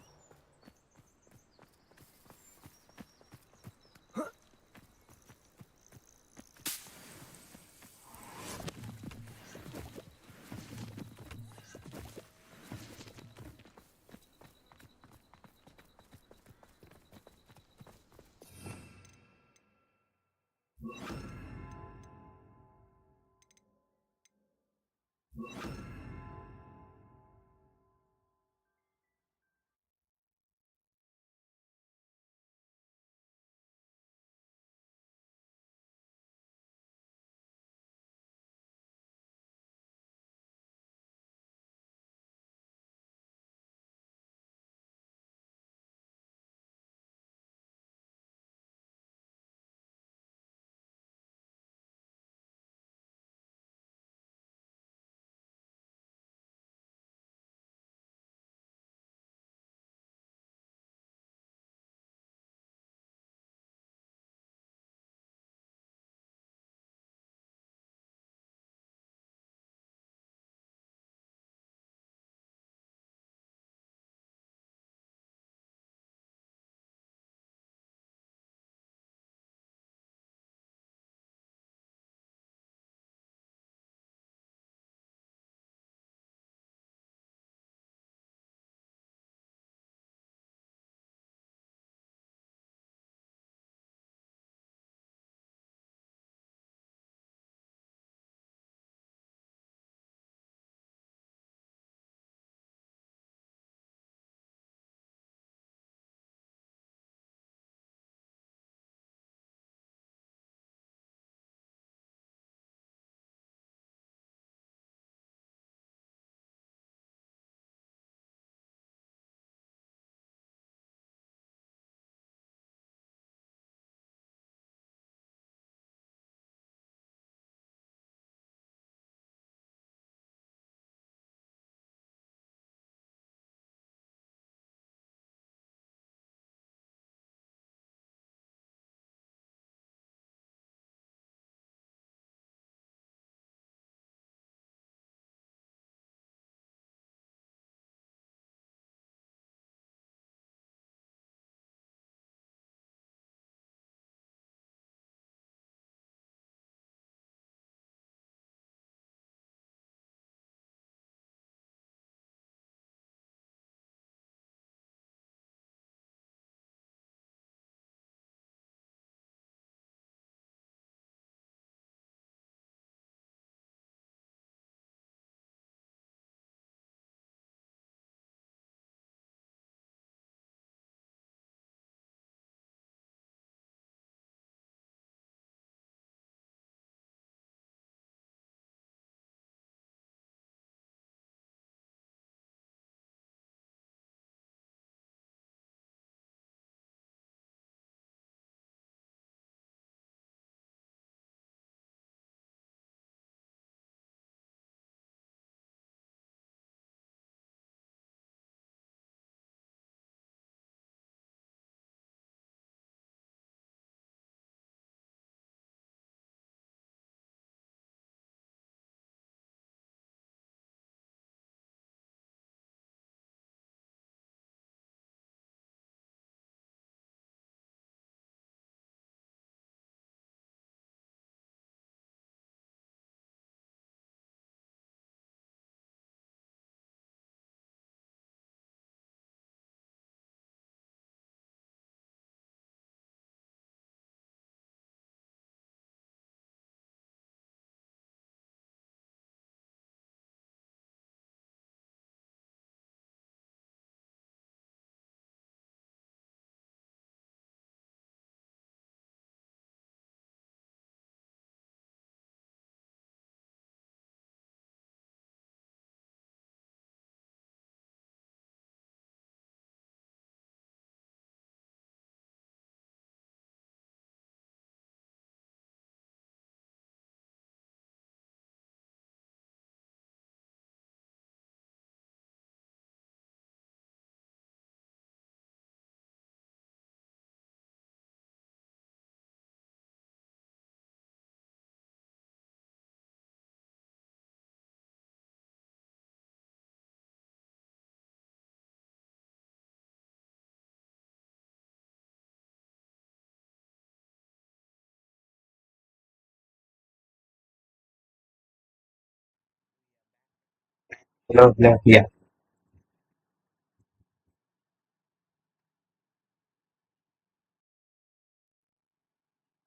No, no, yeah.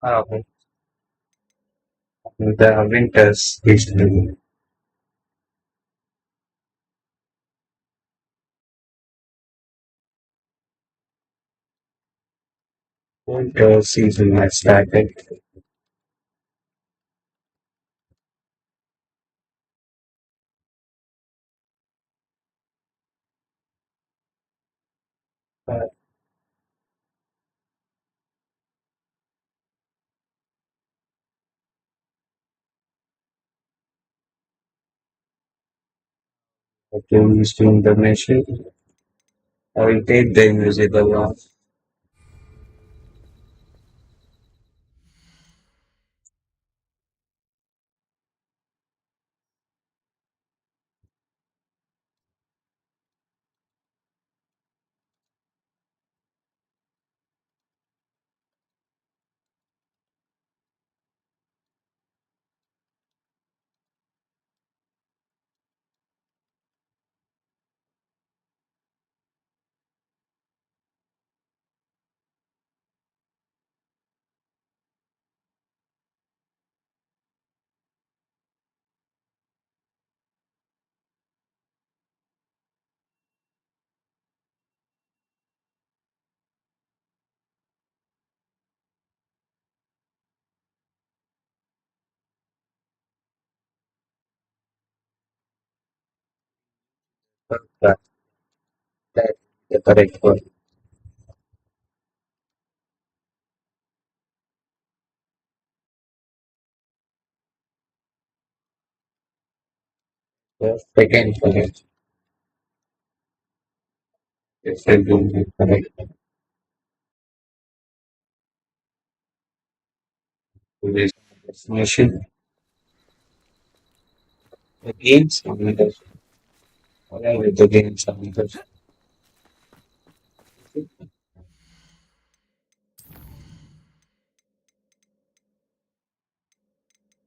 Okay. The winters basically. Winter season has started. Uh, to use to the machine. I will take the invisible one. That, that the correct one. The second correct. Yes, I do the correct destination. The games and leaders. Alright, with the games and leaders.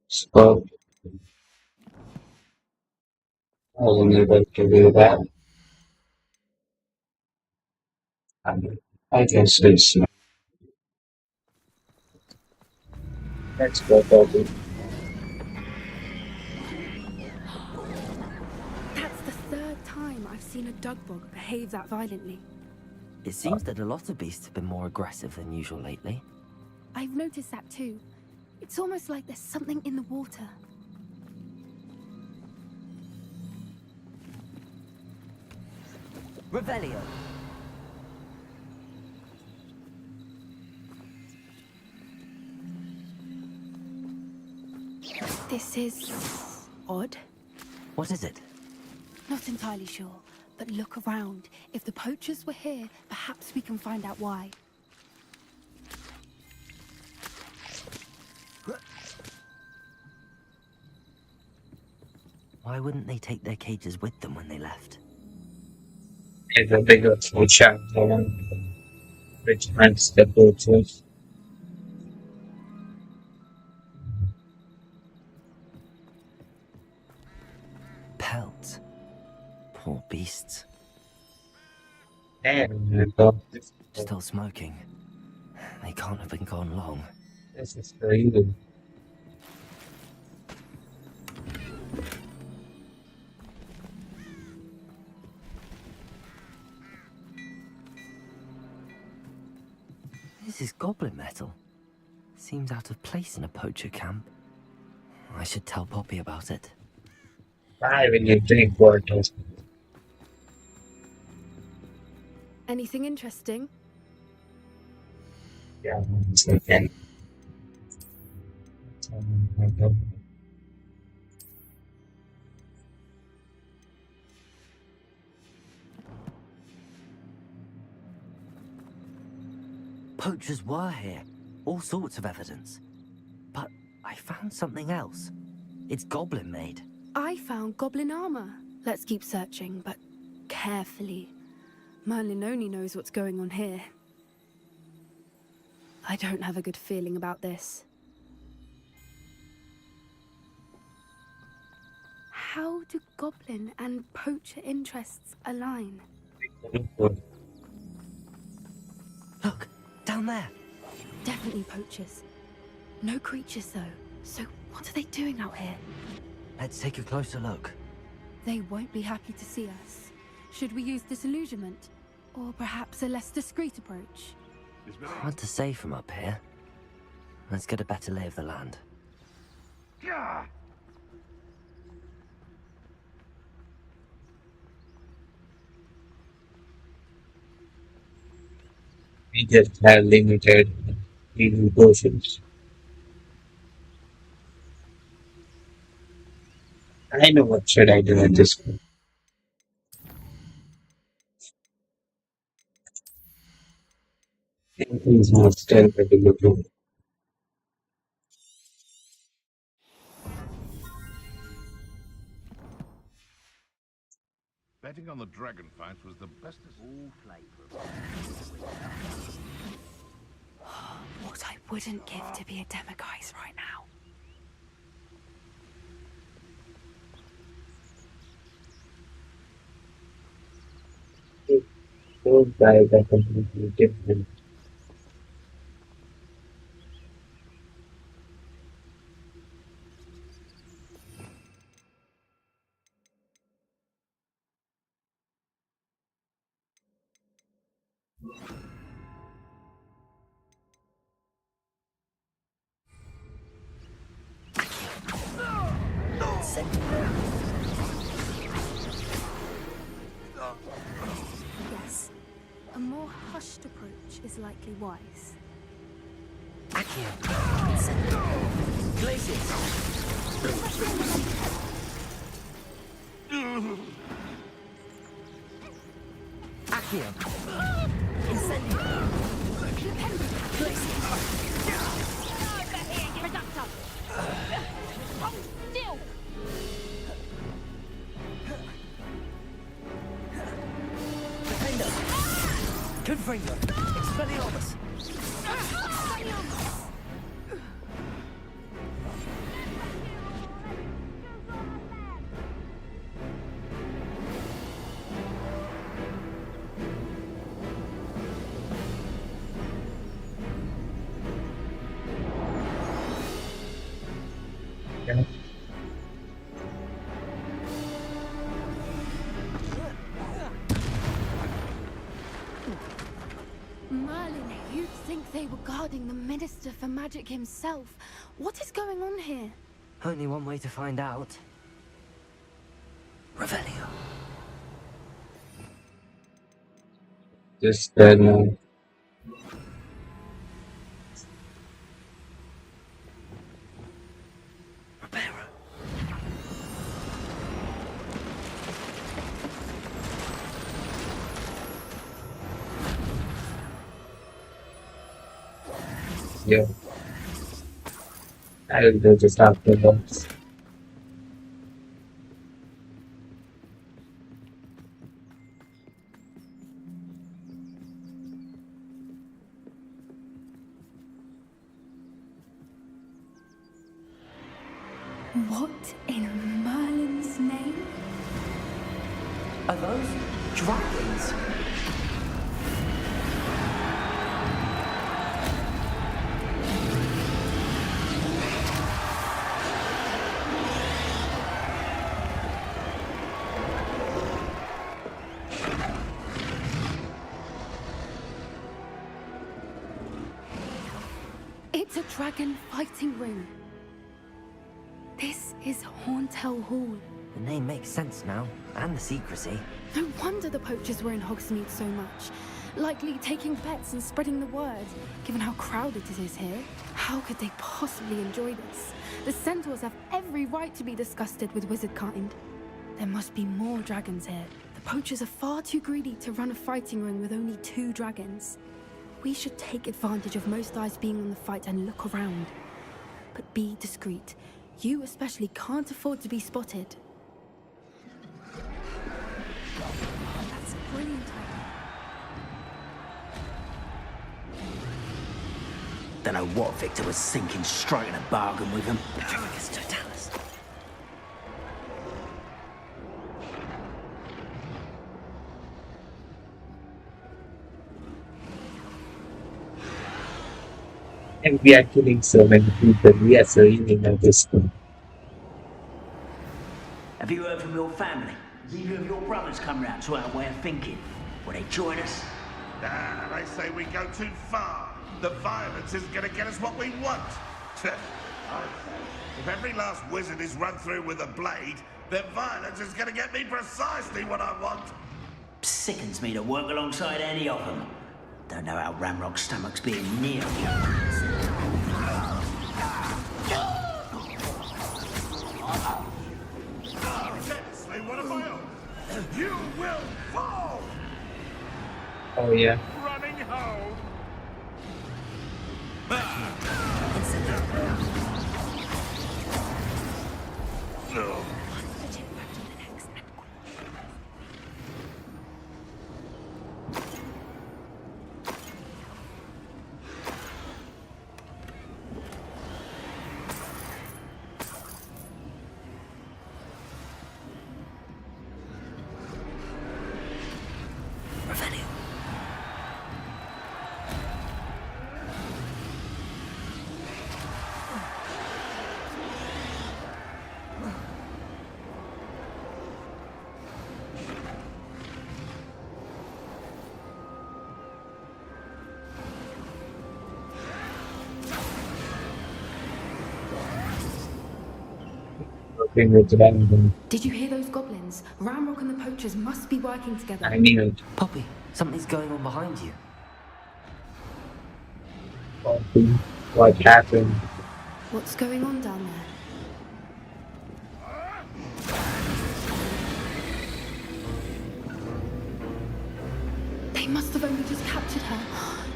So I was able to do that. And I guess that's what I'll do. That's the third time I've seen a dugbog behave that violently. It seems that a lot of beasts have been more aggressive than usual lately. I've noticed that too. It's almost like there's something in the water. Revelio! This is odd. What is it? Not entirely sure, but look around. If the poachers were here, perhaps we can find out why. Why wouldn't they take their cages with them when they left? It's a bigger food shack, the one which hunts the poachers. Pelts. Poor beasts. And Still smoking. They can't have been gone long. this is the evil. This is goblin metal. Seems out of place in a poacher camp. I should tell Poppy about it. Why when you drink water? Anything interesting? Yeah, one second. Poachers were here. All sorts of evidence. But I found something else. It's goblin made. I found goblin armor. Let's keep searching, but carefully. Merlin only knows what's going on here. I don't have a good feeling about this. How do goblin and poacher interests align? Look, down there. Definitely poachers. No creatures, though. So what are they doing out here? Let's take a closer look. They won't be happy to see us. Should we use disillusionment? Or perhaps a less discreet approach? Hard to say from up here. Let's get a better lay of the land. We just have limited healing potions. I know what should I do at this point. Things are still pretty good. Betting on the dragon fight was the best. All flavor. What I wouldn't give to be a demiguise right now. Those guys are completely different. Yes, a more hushed approach is likely wise. Accio. Glaciers. Accio. Incendio. Glaciers. Defender. Confringo. Expelliarmus. Yeah. Merlin, you'd think they were guarding the Minister for Magic himself. What is going on here? Only one way to find out. Revelio. Just Reparo. yeah. I will do just after that. What in Merlin's name? Are those dragons? It's a dragon fighting ring. This is Horntail Hall. The name makes sense now, and the secrecy. No wonder the poachers were in Hogsmeade so much. Likely taking bets and spreading the word, given how crowded it is here. How could they possibly enjoy this? The centaurs have every right to be disgusted with wizard kind. There must be more dragons here. The poachers are far too greedy to run a fighting ring with only 2 dragons. We should take advantage of most eyes being on the fight and look around. But be discreet. You especially can't afford to be spotted. That's a brilliant idea. Don't know what Victor was thinking, striking a bargain with him. Petricus totalis. And we are killing so many people. We are so easy at this point. Have you heard from your family? Has either of your brothers come round to our way of thinking? Will they join us? Nah, they say we go too far. The violence isn't going to get us what we want. If every last wizard is run through with a blade, then violence is going to get me precisely what I want. Sickens me to work alongside any of them. Don't know how Ramrock's stomach's being near you. Honestly, what have I done? You will fall! Oh yeah. Running home! No. Working with random. Did you hear those goblins? Ramrock and the poachers must be working together. I knew it. Poppy, something's going on behind you. What happened? What's going on down there? They must have only just captured her.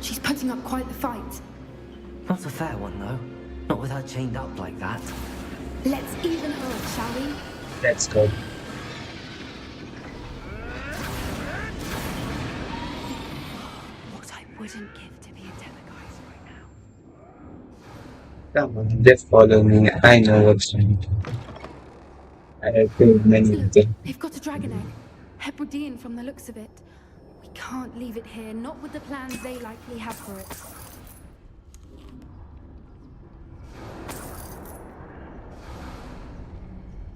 She's putting up quite the fight. Not a fair one, though. Not with her chained up like that. Let's even her, shall we? Let's go. What I wouldn't give to be a Demiguise right now. Come on, just follow me. I know what's right. I have killed many of them. They've got a dragon egg. Hebridean from the looks of it. We can't leave it here, not with the plans they likely have for it.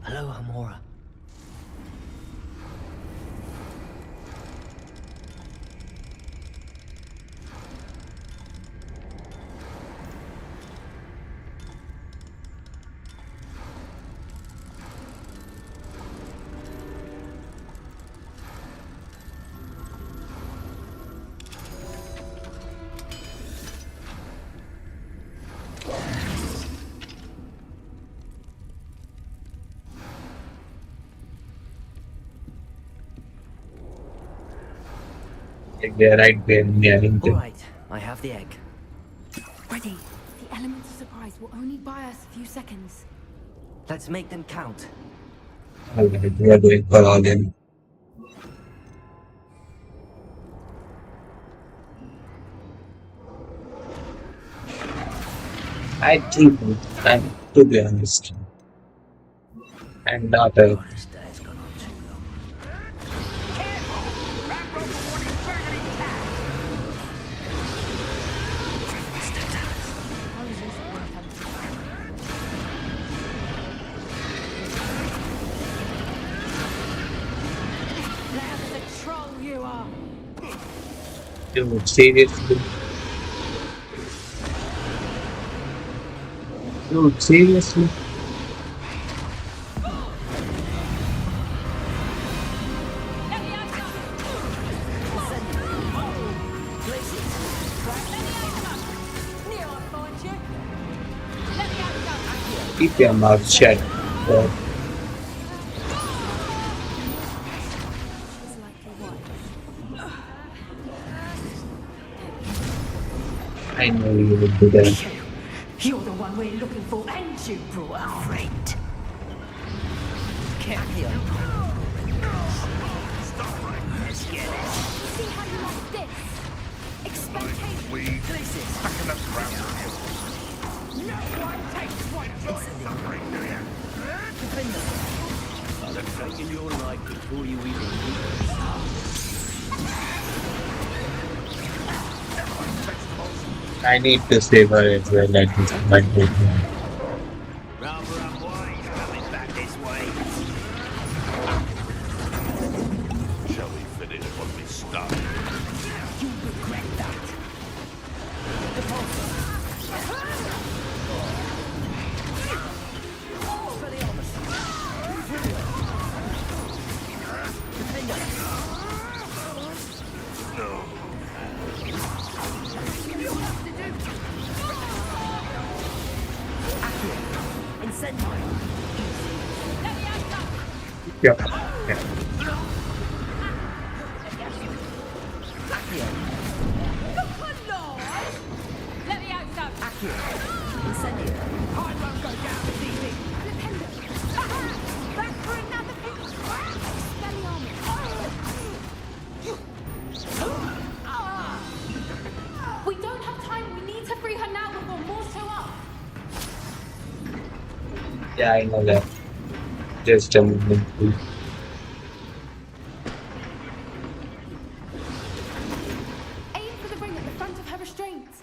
Hello, Amora. They're right there near him. All right, I have the egg. Ready. The element of surprise will only buy us a few seconds. Let's make them count. Alright, we are doing for all in. I think, to be honest, I'm not a. This day's gone on too long. Dude, seriously? Dude, seriously? Keep your mouth shut. Or I know you will do that. You're the one we're looking for, and you brought a friend. Carry on. See how you like this? Expectation. We stuck enough ground No one takes one for suffering, do you? I'll have taken your life before you even Vegetables. I need to save her as well at this point. Rather unwise coming back this way. Shall we finish what we started? You regret that. Yeah. Yeah. Let me out, son. I won't go down this easy. Back for another We don't have time. We need to free her now before more show up. Yeah, I know that. Just a moment, please. Aim for the ring at the front of her restraints.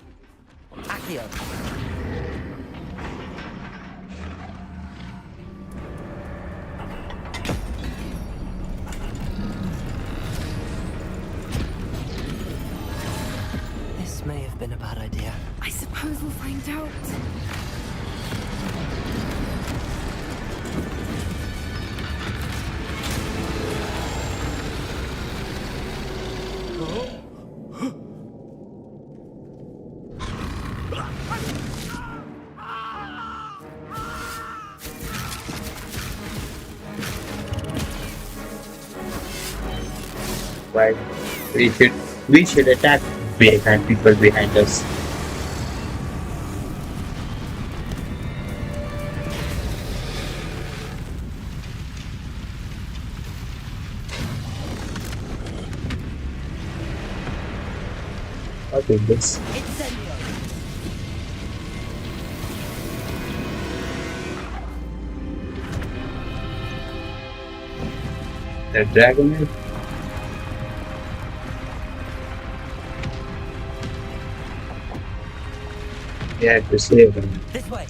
Accio. This may have been a bad idea. I suppose we'll find out. Right? We should attack behind people behind us. Okay, this. The dragon is. We have to save him. This way.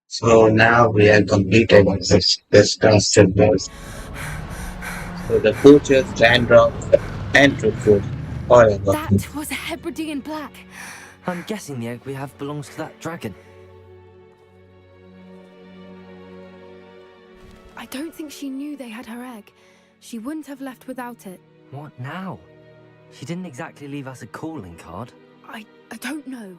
So now we are completed this task boss. So the poachers, Dandruff, and Rookwood all are working. That was a Hebridean black. I'm guessing the egg we have belongs to that dragon. I don't think she knew they had her egg. She wouldn't have left without it. What now? She didn't exactly leave us a calling card. I don't know.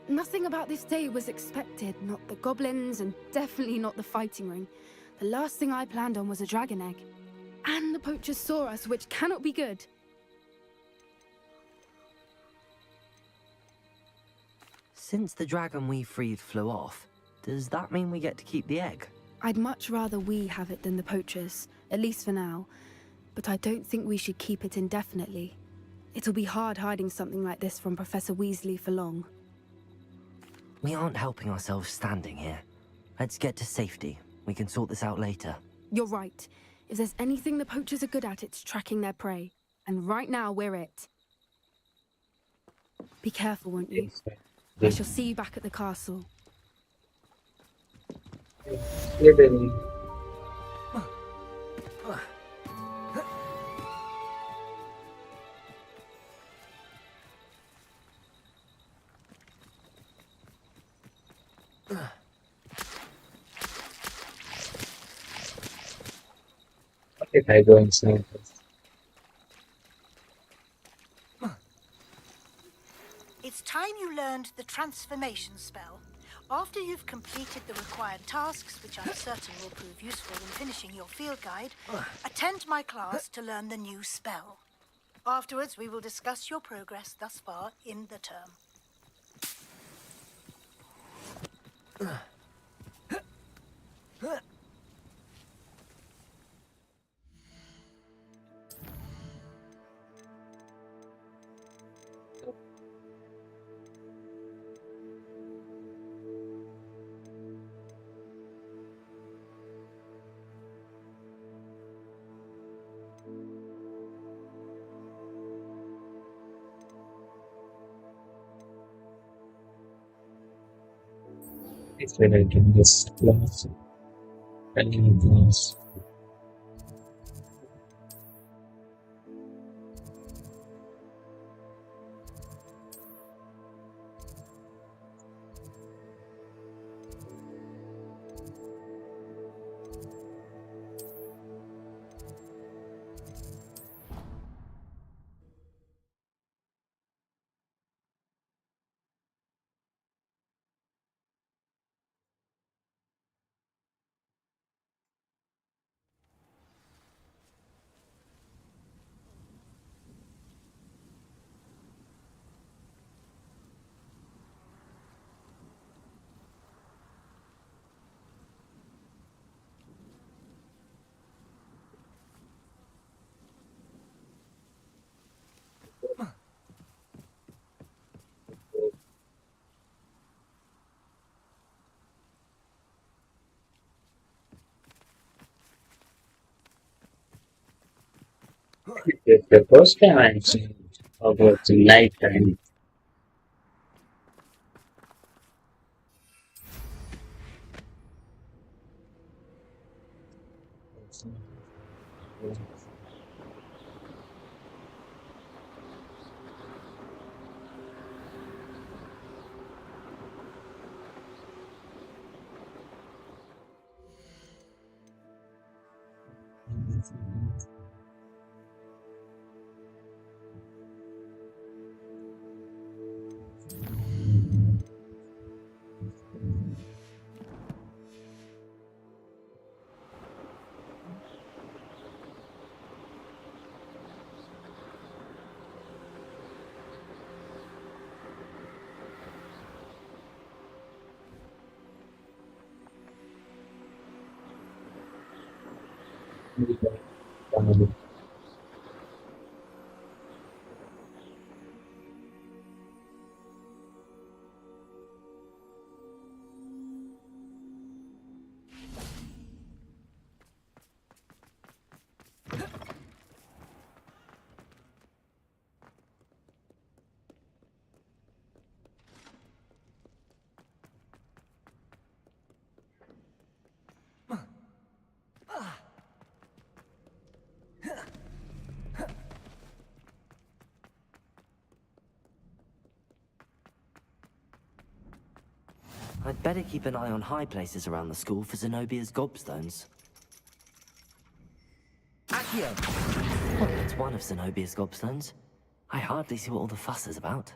Nothing about this day was expected. Not the goblins, and definitely not the fighting ring. The last thing I planned on was a dragon egg. And the poachers saw us, which cannot be good. Since the dragon we freed flew off, does that mean we get to keep the egg? I'd much rather we have it than the poachers, at least for now. But I don't think we should keep it indefinitely. It'll be hard hiding something like this from Professor Weasley for long. We aren't helping ourselves standing here. Let's get to safety. We can sort this out later. You're right. If there's anything the poachers are good at, it's tracking their prey. And right now, we're it. Be careful, won't you? I shall see you back at the castle. If I go inside this. It's time you learned the transformation spell. After you've completed the required tasks, which I'm certain will prove useful in finishing your field guide, attend my class to learn the new spell. Afterwards, we will discuss your progress thus far in the term. It's related to this class. Class. It's the first time I'm seeing Hogwarts in nighttime. I'd better keep an eye on high places around the school for Zenobia's gobstones. Accio! Oh, it's one of Zenobia's gobstones. I hardly see what all the fuss is about.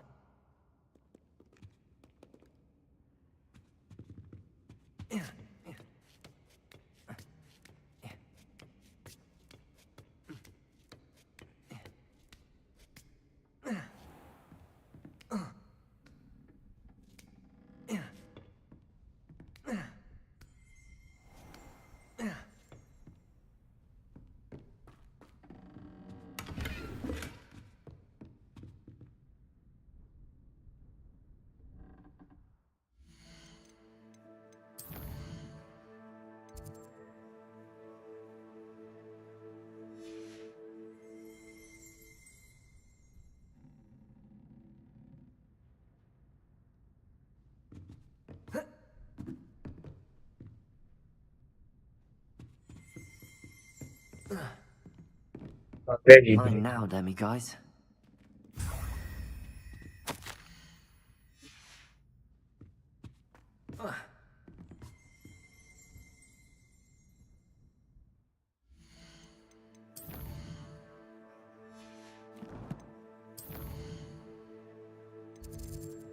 Very Fine good. now, Demi guys.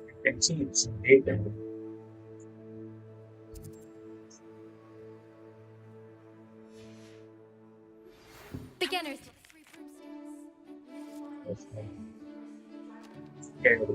You can see it's in daytime. Beginners. That's nice. Scary.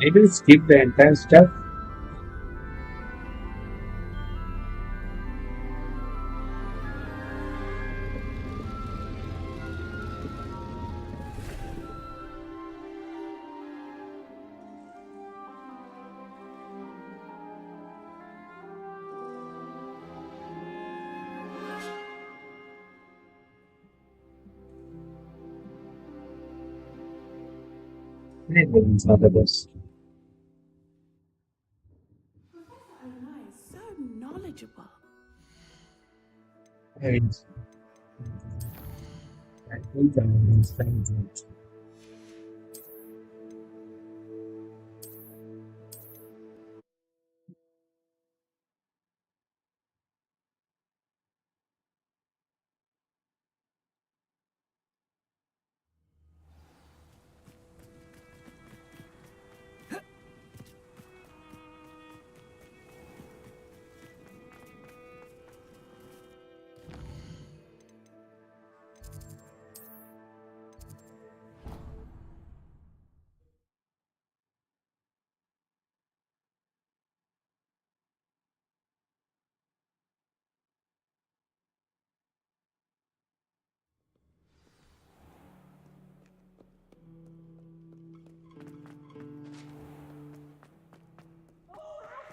Maybe skip the entire stuff. It's not the best. Onai is so knowledgeable. It's- I think I understand that.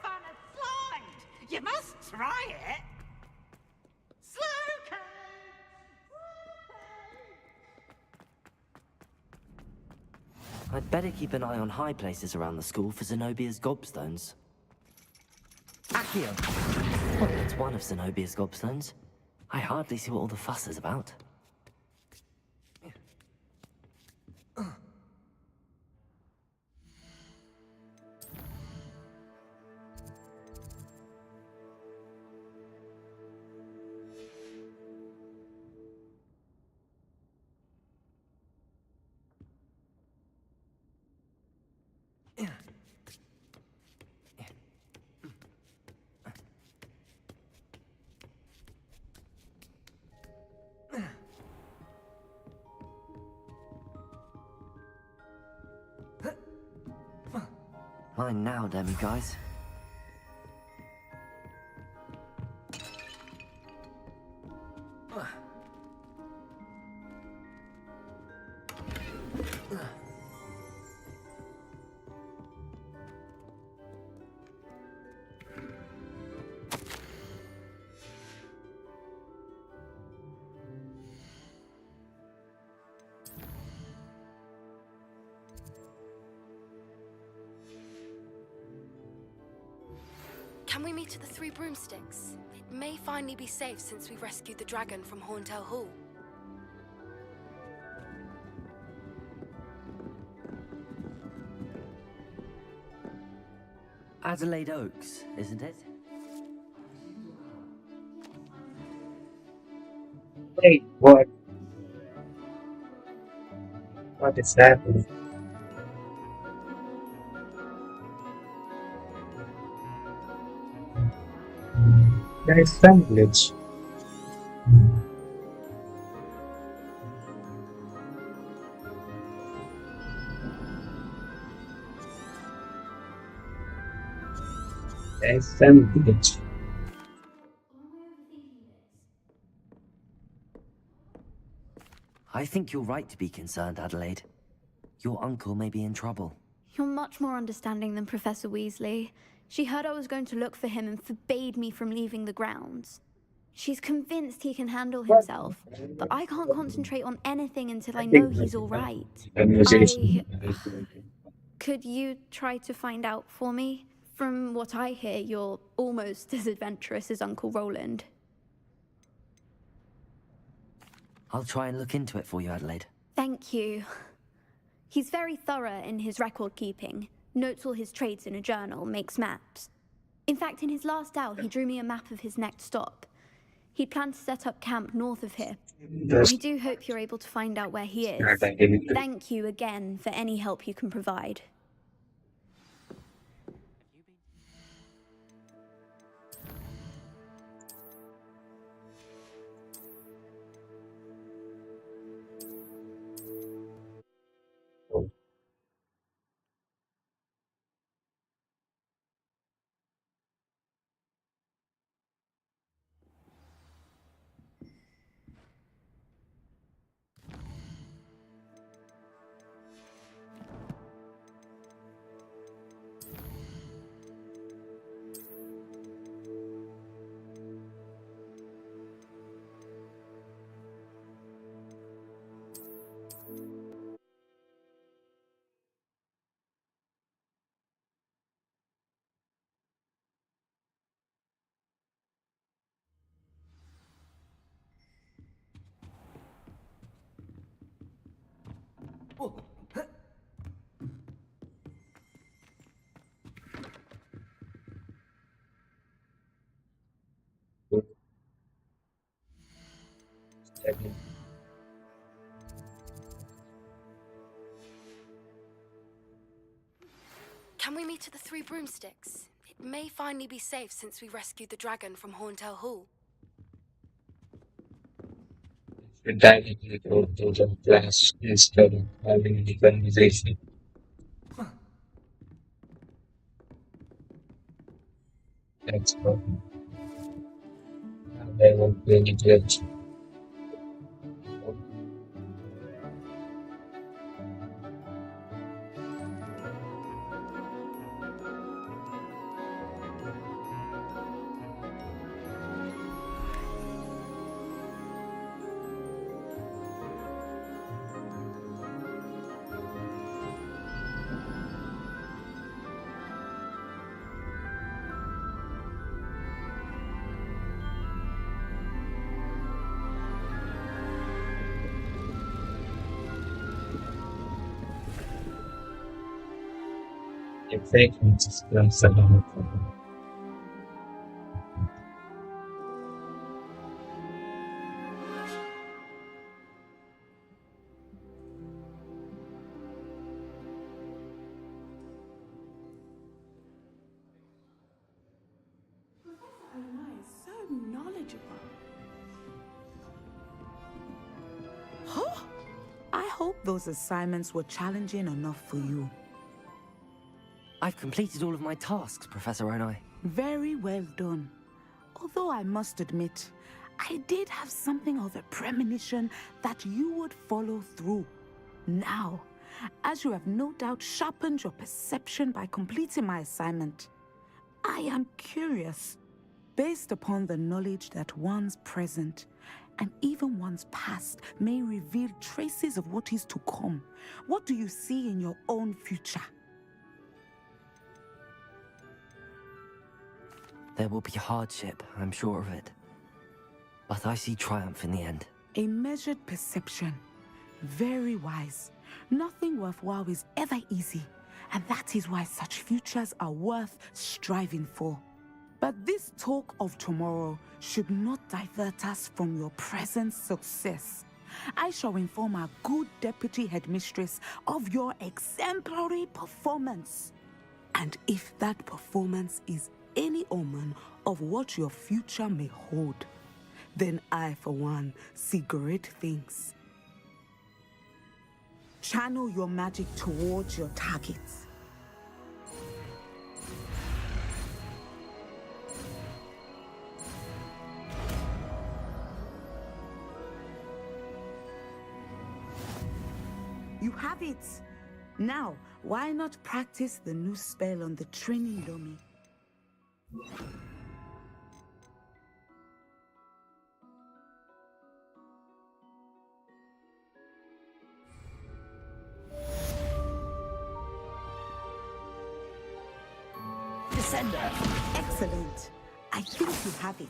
Fun and slide! You must try it! Slow I'd better keep an eye on high places around the school for Zenobia's gobstones. Accio! Well, it's one of Zenobia's gobstones. I hardly see what all the fuss is about. Mine now, Demi guys. Can we meet at the Three Broomsticks? It may finally be safe since we rescued the dragon from Horntail Hall. Adelaide Oaks, isn't it? Wait, what? What is happening? There is some glitch. There is some glitch. I think you're right to be concerned, Adelaide. Your uncle may be in trouble. You're much more understanding than Professor Weasley. She heard I was going to look for him and forbade me from leaving the grounds. She's convinced he can handle himself, but I can't concentrate on anything until I know he's all right. Conversation. Could you try to find out for me? From what I hear, you're almost as adventurous as Uncle Roland. I'll try and look into it for you, Adelaide. Thank you. He's very thorough in his record keeping, notes all his trades in a journal, makes maps. In fact, in his last owl, he drew me a map of his next stop. He planned to set up camp north of here. I do hope you're able to find out where he is. Thank you again for any help you can provide. Can we meet at the Three Broomsticks? It may finally be safe since we rescued the dragon from Horntail Hall. The dynamic approach of class instead of having the conversation. That's perfect. And I won't be any judge. If they can just along. So knowledgeable. Huh? I hope those assignments were challenging enough for you. I've completed all of my tasks, Professor Onai. Very well done. Although I must admit, I did have something of a premonition that you would follow through. Now, as you have no doubt sharpened your perception by completing my assignment, I am curious. Based upon the knowledge that one's present and even one's past may reveal traces of what is to come, what do you see in your own future? There will be hardship, I'm sure of it. But I see triumph in the end. A measured perception. Very wise. Nothing worthwhile is ever easy, and that is why such futures are worth striving for. But this talk of tomorrow should not divert us from your present success. I shall inform our good deputy headmistress of your exemplary performance. And if that performance is any omen of what your future may hold, then I, for one, see great things. Channel your magic towards your targets. You have it. Now, why not practice the new spell on the training dummy? Descender! Excellent. I think you have it.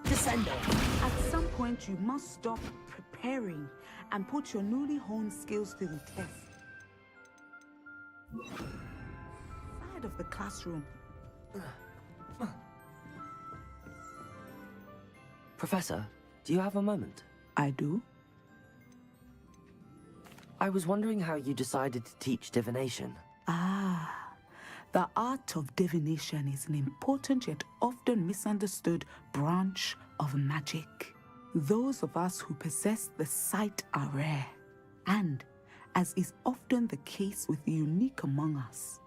Descender! At some point, you must stop preparing and put your newly honed skills to the test. Side of the classroom. Professor, do you have a moment? I do. I was wondering how you decided to teach divination. The art of divination is an important yet often misunderstood branch of magic. Those of us who possess the sight are rare, and, as is often the case with the unique among us,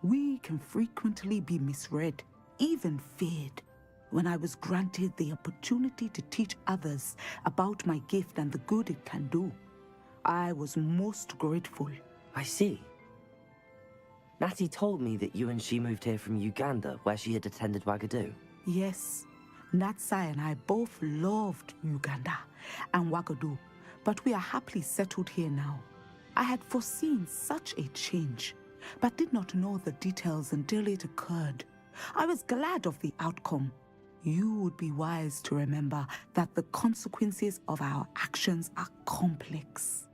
we can frequently be misread, even feared. When I was granted the opportunity to teach others about my gift and the good it can do, I was most grateful. I see. Natty told me that you and she moved here from Uganda, where she had attended Wagadu. Yes, Natsai and I both loved Uganda and Wagadu, but we are happily settled here now. I had foreseen such a change, but did not know the details until it occurred. I was glad of the outcome. You would be wise to remember that the consequences of our actions are complex.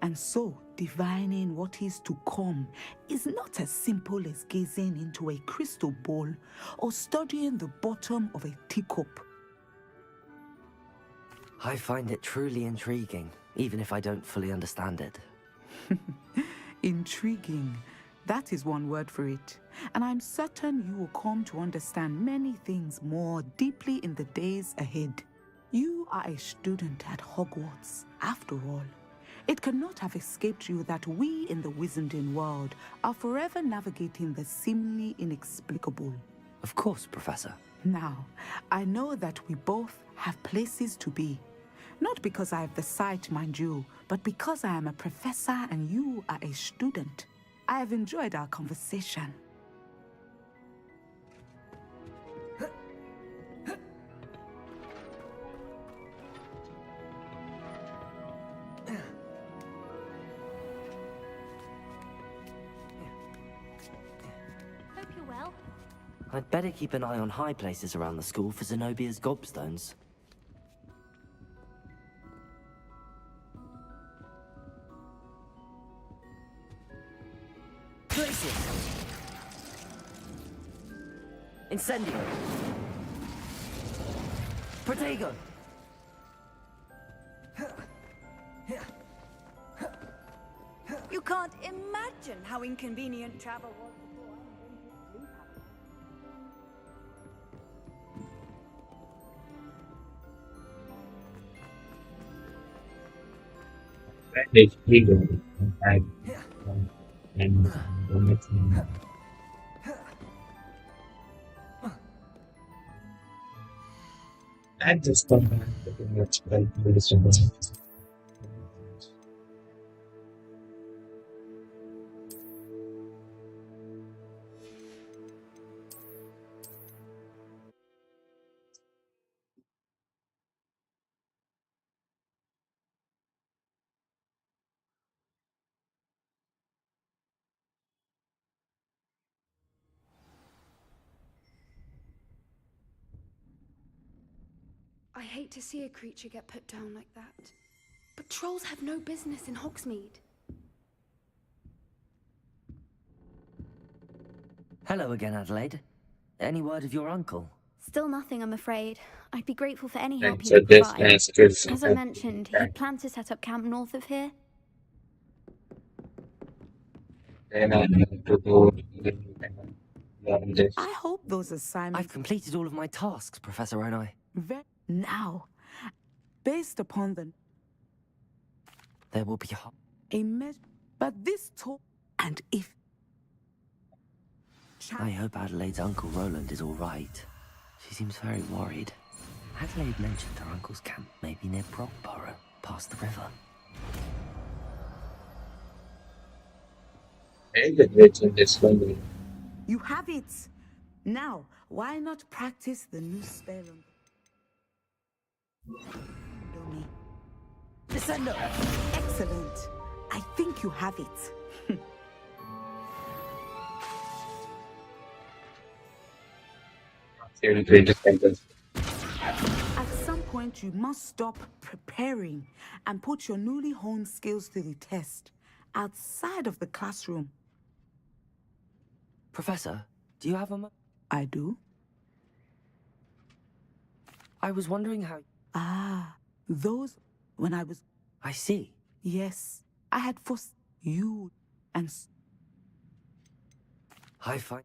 And so, Divining what is to come is not as simple as gazing into a crystal ball or studying the bottom of a teacup. I find it truly intriguing, even if I don't fully understand it. Intriguing. That is one word for it. And I'm certain you will come to understand many things more deeply in the days ahead. You are a student at Hogwarts, after all. It cannot have escaped you that we in the Wizarding world are forever navigating the seemingly inexplicable. Of course, Professor. Now, I know that we both have places to be. Not because I have the sight, mind you, but because I am a professor and you are a student. I have enjoyed our conversation. Hope you're well. I'd better keep an eye on high places around the school for Zenobia's gobstones. Places! Incendio! Protego! You can't imagine how inconvenient travel was before I invented sleep. Bandage legal and and the next one. I just don't have pretty much calculation. I hate to see a creature get put down like that. But trolls have no business in Hogsmeade. Hello again, Adelaide. Any word of your uncle? Still nothing, I'm afraid. I'd be grateful for any help And he so could this provide. answers As I mentioned, he plans to set up camp north of here. and I have to go and this. I hope those assignments... I've completed all of my tasks, Professor Onai. Now, based upon the... There will be a measure... But this talk... And if... I hope Adelaide's uncle Roland is all right. She seems very worried. Adelaide mentioned her uncle's camp may be near Brockborough, past the river. And the glitch in this one. You have it! Now, why not practice the new spell on... me? Descendo! Excellent! I think you have it. At some point, you must stop preparing and put your newly honed skills to the test outside of the classroom. Professor, do you have a I do. I was wondering how... Ah, those... when I was... I see. Yes, I had forced you and... I find...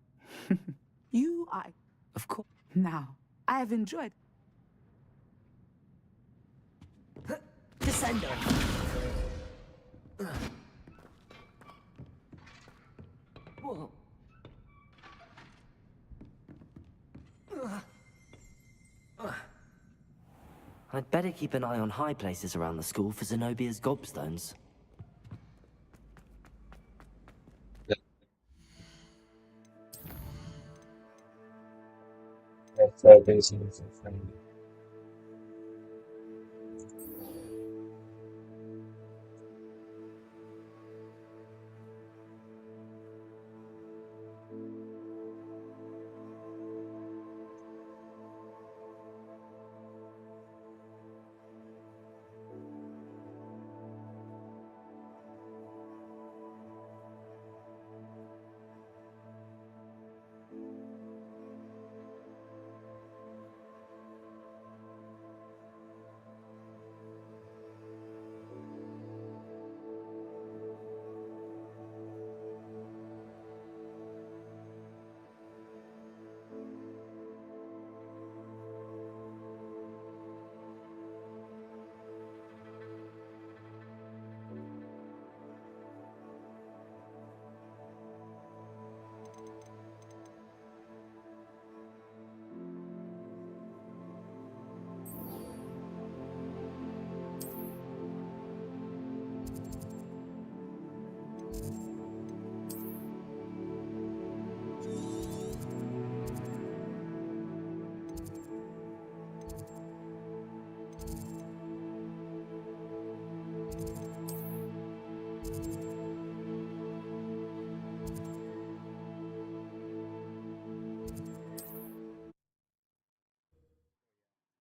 You are... Of course. Now, I have enjoyed... Descendo! Whoa. I'd better keep an eye on high places around the school for Zenobia's gobstones. That's all basically.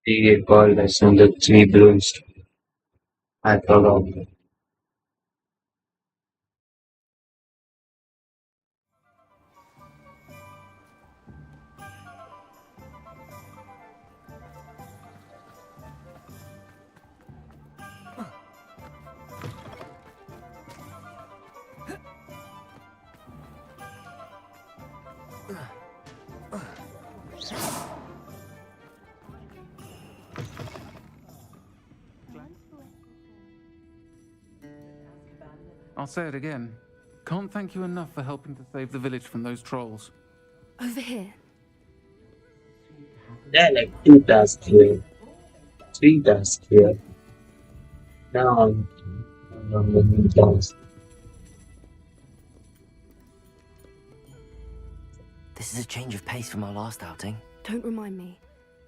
They called us on the three bruised. I forgot. I'll say it again. Can't thank you enough for helping to save the village from those trolls. Over here. There are like two tasks here, three tasks here. Now I'm on the new task. This is a change of pace from our last outing. Don't remind me.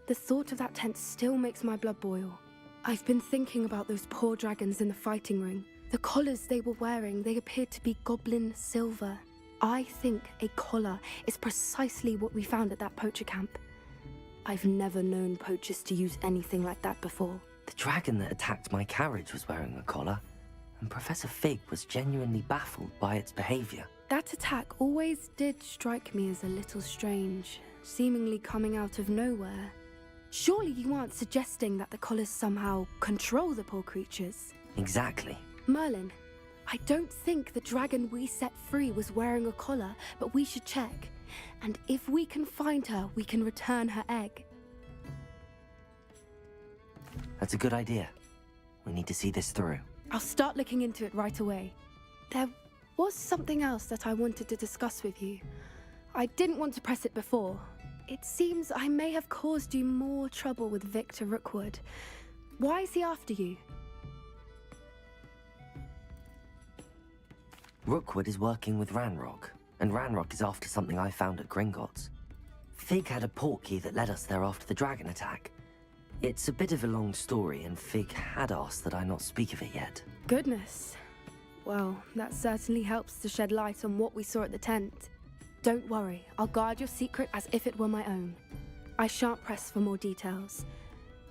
The thought of that tent still makes my blood boil. I've been thinking about those poor dragons in the fighting ring. The collars they were wearing, they appeared to be goblin silver. I think a collar is precisely what we found at that poacher camp. I've never known poachers to use anything like that before. The dragon that attacked my carriage was wearing a collar, and Professor Fig was genuinely baffled by its behavior. That attack always did strike me as a little strange, seemingly coming out of nowhere. Surely you aren't suggesting that the collars somehow control the poor creatures? Exactly. Merlin, I don't think the dragon we set free was wearing a collar, but we should check. And if we can find her, we can return her egg. That's a good idea. We need to see this through. I'll start looking into it right away. There was something else that I wanted to discuss with you. I didn't want to press it before. It seems I may have caused you more trouble with Victor Rookwood. Why is he after you? Rookwood is working with Ranrock, and Ranrock is after something I found at Gringotts. Fig had a portkey that led us there after the dragon attack. It's a bit of a long story, and Fig had asked that I not speak of it yet. Goodness. Well, that certainly helps to shed light on what we saw at the tent. Don't worry, I'll guard your secret as if it were my own. I shan't press for more details.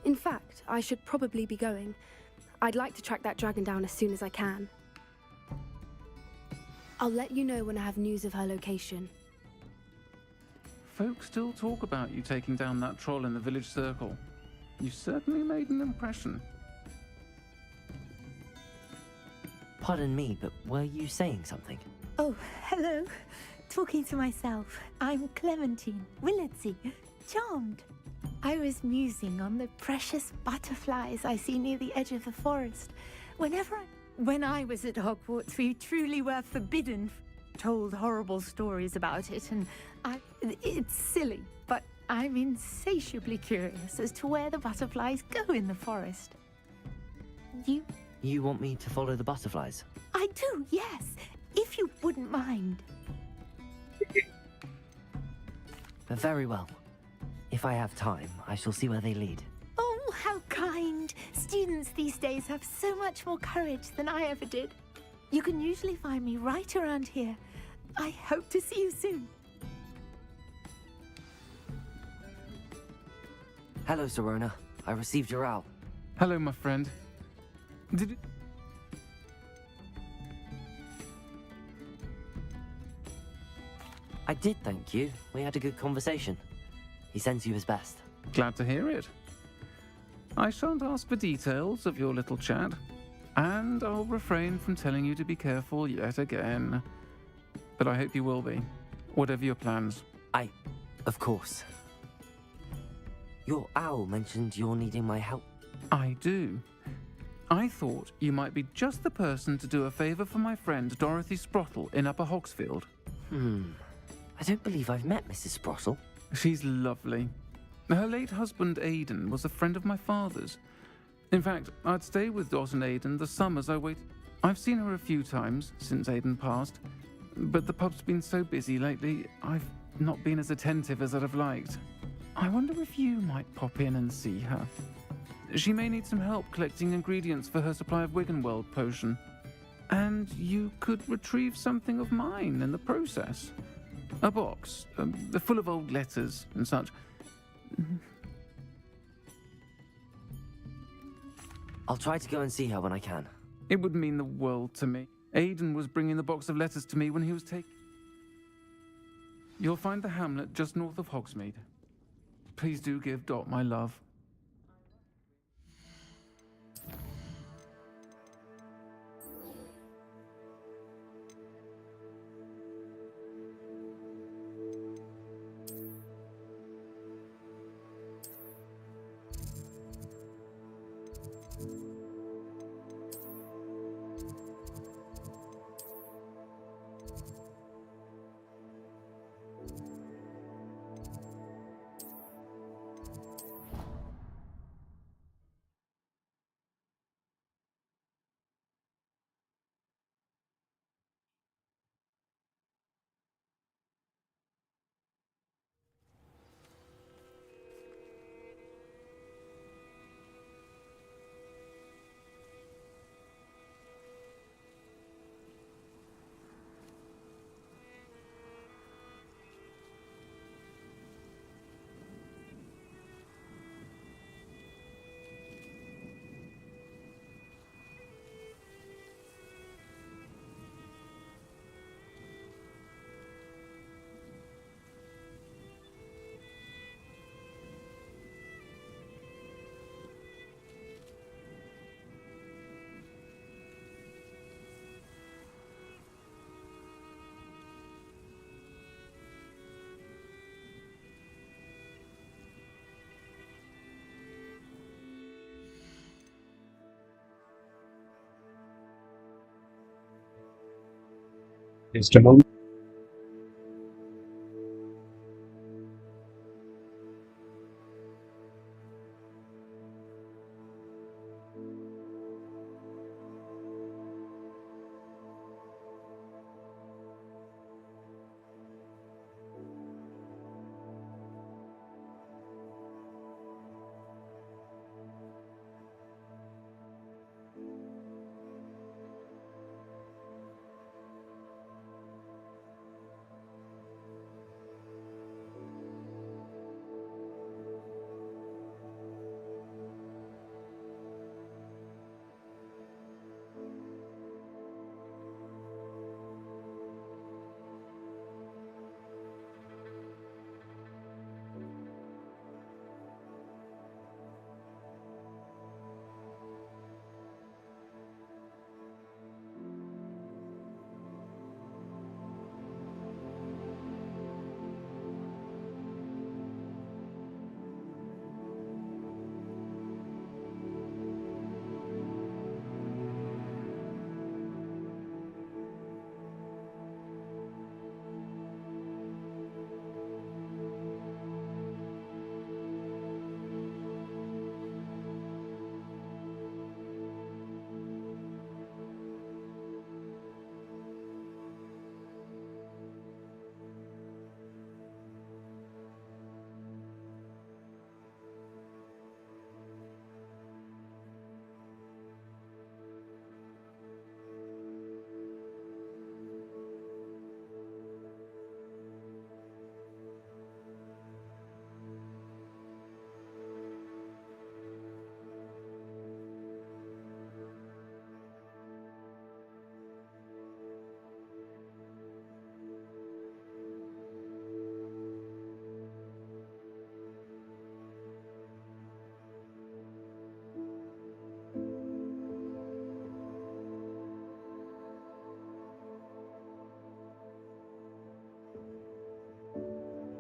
In fact, I should probably be going. I'd like to track that dragon down as soon as I can. I'll let you know when I have news of her location. Folk still talk about you taking down that troll in the village circle. You certainly made an impression. Pardon me, but were you saying something? Oh, hello. Talking to myself. I'm Clementine Willardsey. Charmed. I was musing on the precious butterflies I see near the edge of the forest. When I was at Hogwarts, we truly were forbidden. Told horrible stories about it, and it's silly, but I'm insatiably curious as to where the butterflies go in the forest. You want me to follow the butterflies? I do, yes, if you wouldn't mind. Very well. If I have time, I shall see where they lead. Oh, how kind. Students these days have so much more courage than I ever did. You can usually find me right around here. I hope to see you soon. Hello, Serona. I received your owl. Hello, my friend. Did it... I did, thank you. We had a good conversation. He sends you his best. Glad to hear it. I shan't ask for details of your little chat, and I'll refrain from telling you to be careful yet again. But I hope you will be, whatever your plans. Of course. Your owl mentioned you're needing my help. I do. I thought you might be just the person to do a favour for my friend Dorothy Sprottle in Upper Hogsfield. I don't believe I've met Mrs. Sprottle. She's lovely. Her late husband Aidan was a friend of my father's. In fact, I'd stay with Dot and Aidan the summers I waited. I've seen her a few times since Aidan passed, but the pub's been so busy lately, I've not been as attentive as I'd have liked. I wonder if you might pop in and see her. She may need some help collecting ingredients for her supply of Wiggenweld potion. And you could retrieve something of mine in the process. A box, full of old letters and such. I'll try to go and see her when I can. It would mean the world to me. Aiden was bringing the box of letters to me when he was taken. You'll find the hamlet just north of Hogsmeade. Please do give Dot my love. Just a moment.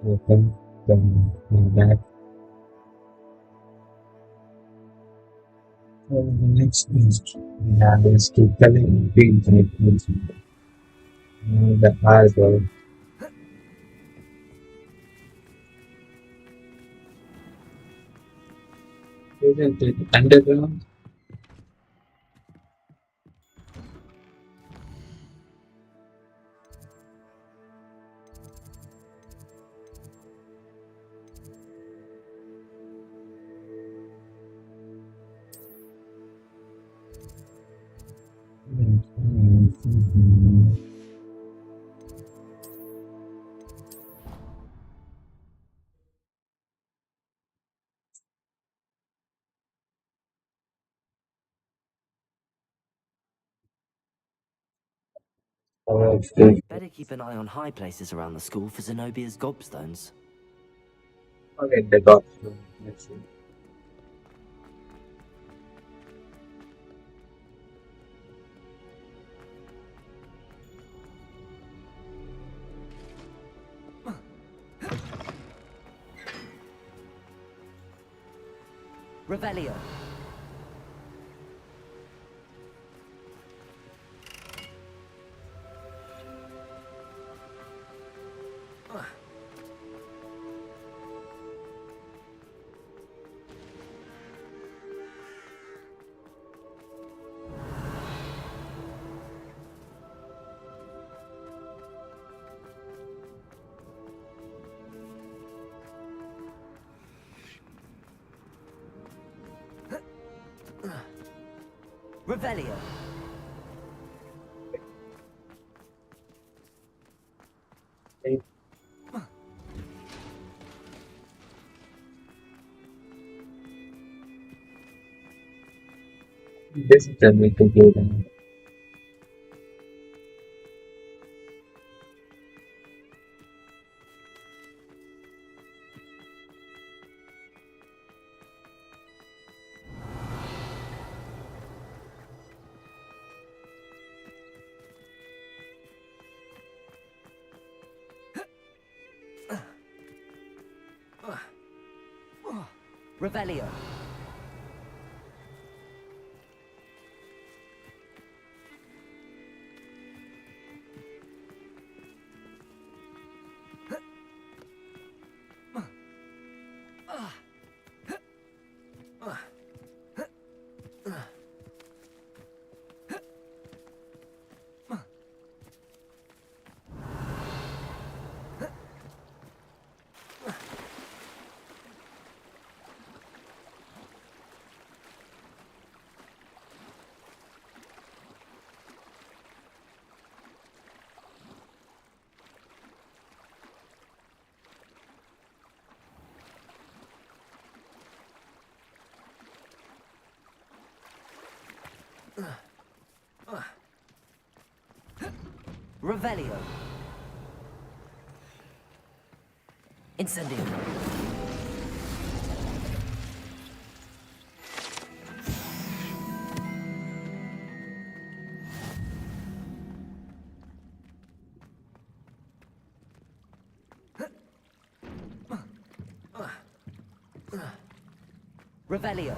Open the back. So the next is we have is to telling the harbor. Isn't it underground? it's good. Better keep an eye on high places around the school for Zenobia's gobstones. Okay, the dot. Let's see. Revelio. Revelio. This is the way to do them. Revelio. Revelio. Incendio. Revelio.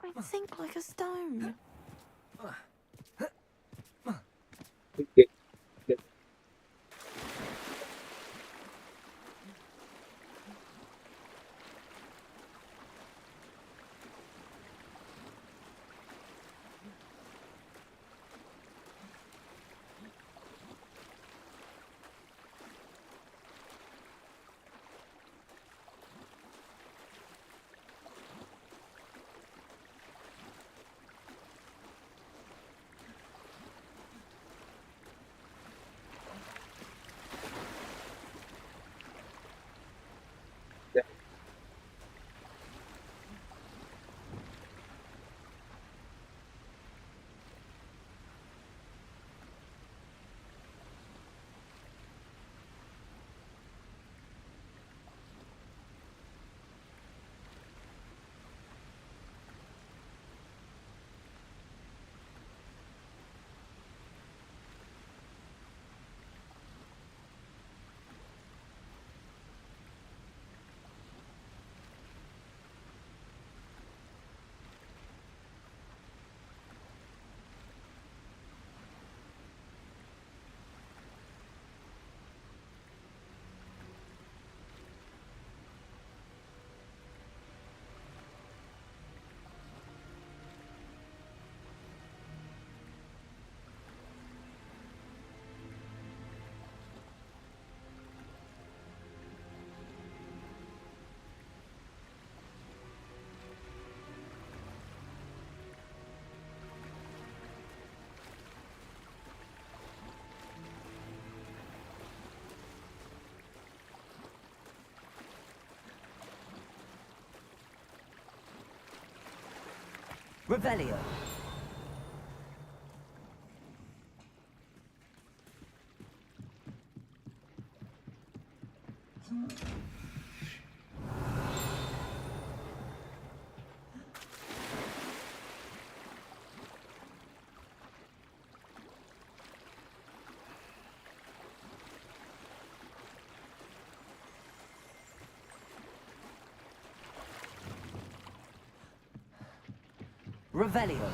I sink like a stone. Revelio. Revelio.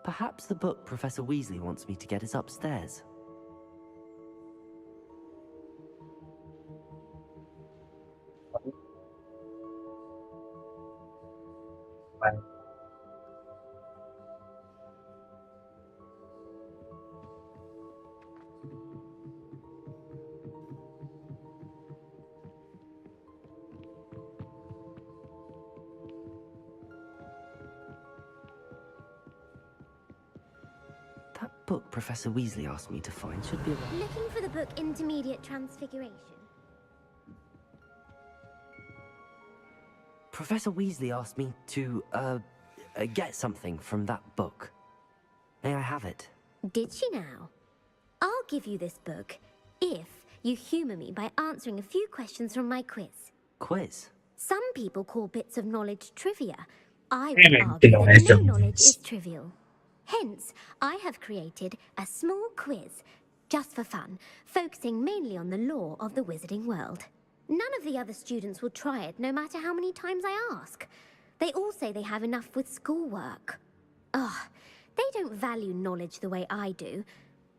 Perhaps the book Professor Weasley wants me to get is upstairs. That book Professor Weasley asked me to find should be around. Looking for the book Intermediate Transfiguration. Professor Weasley asked me to, get something from that book. May I have it? Did she now? I'll give you this book if you humour me by answering a few questions from my quiz. Quiz? Some people call bits of knowledge trivia. I I would like argue to know that no some knowledge things. is trivial. Hence, I have created a small quiz, just for fun, focusing mainly on the lore of the wizarding world. None of the other students will try it, no matter how many times I ask. They all say they have enough with schoolwork. Ugh, they don't value knowledge the way I do.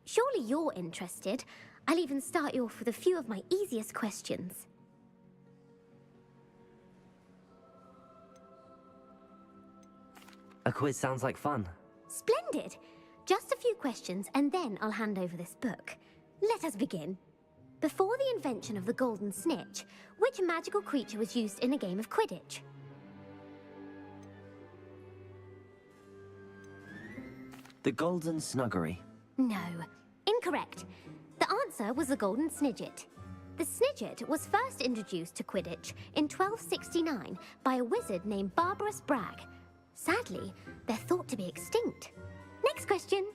Surely you're interested. I'll even start you off with a few of my easiest questions. A quiz sounds like fun. Splendid! Just a few questions, and then I'll hand over this book. Let us begin. Before the invention of the golden snitch, which magical creature was used in a game of Quidditch? The Golden Snuggery. No, incorrect. The answer was the golden snidget. The snidget was first introduced to Quidditch in 1269 by a wizard named Barbarous Bragg. Sadly, they're thought to be extinct. Next question.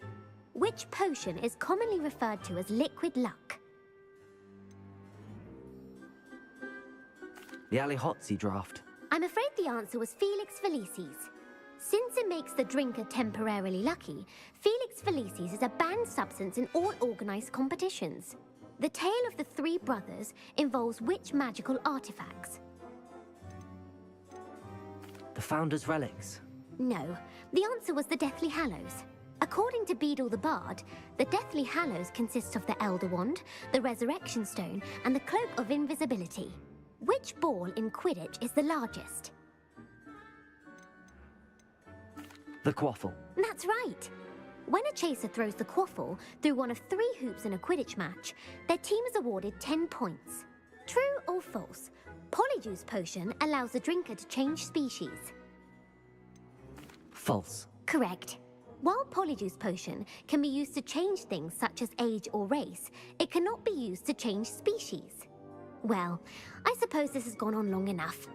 Which potion is commonly referred to as liquid luck? The Allihotzi draft. I'm afraid the answer was Felix Felicis. Since it makes the drinker temporarily lucky, Felix Felicis is a banned substance in all organised competitions. The tale of the three brothers involves which magical artifacts? The Founder's Relics. No, the answer was the Deathly Hallows. According to Beadle the Bard, the Deathly Hallows consists of the Elder Wand, the Resurrection Stone, and the Cloak of Invisibility. Which ball in Quidditch is the largest? The Quaffle. That's right. When a chaser throws the quaffle through one of 3 hoops in a Quidditch match, their team is awarded 10 points. True or false? Polyjuice potion allows the drinker to change species. False. Correct. While Polyjuice Potion can be used to change things such as age or race, it cannot be used to change species. Well, I suppose this has gone on long enough.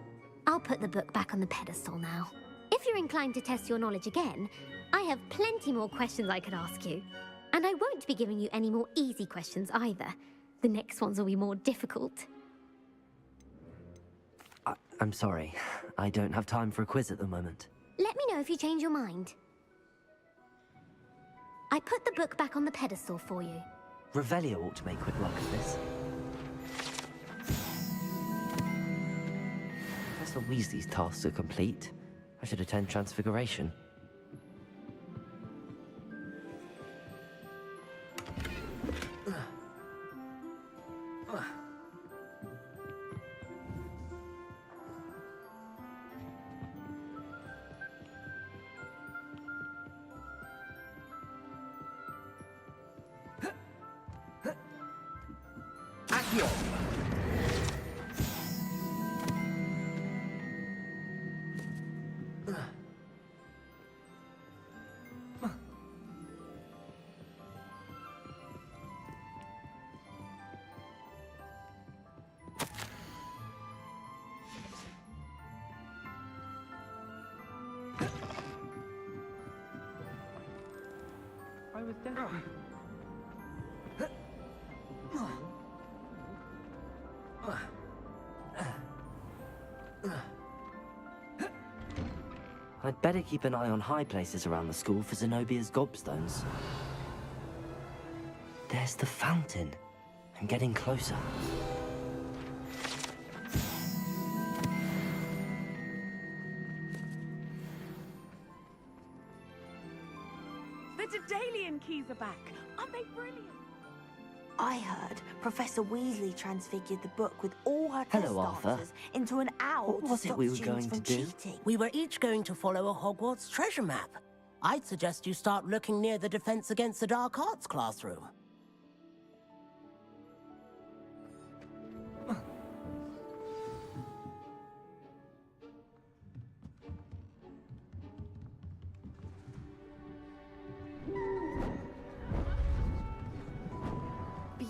I'll put the book back on the pedestal now. If you're inclined to test your knowledge again, I have plenty more questions I could ask you. And I won't be giving you any more easy questions either. The next ones will be more difficult. I'm sorry. I don't have time for a quiz at the moment. Let me know if you change your mind. I put the book back on the pedestal for you. Revelio ought to make quick work of this. Professor Weasley's tasks are complete. I should attend Transfiguration. I was desperate. I'd better keep an eye on high places around the school for Zenobia's gobstones. There's the fountain. I'm getting closer. The Daedalian keys are back. Aren't they brilliant? I heard Professor Weasley transfigured the book with all her test Hello, Arthur. answers into an owl What was to it stop we were students going from to do? cheating. We were each going to follow a Hogwarts treasure map. I'd suggest you start looking near the Defense Against the Dark Arts classroom.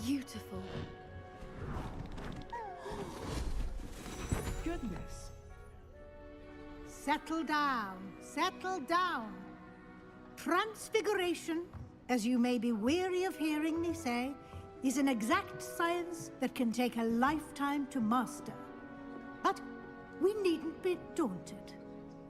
Beautiful. Goodness. Settle down, settle down. Transfiguration, as you may be weary of hearing me say, is an exact science that can take a lifetime to master. But we needn't be daunted.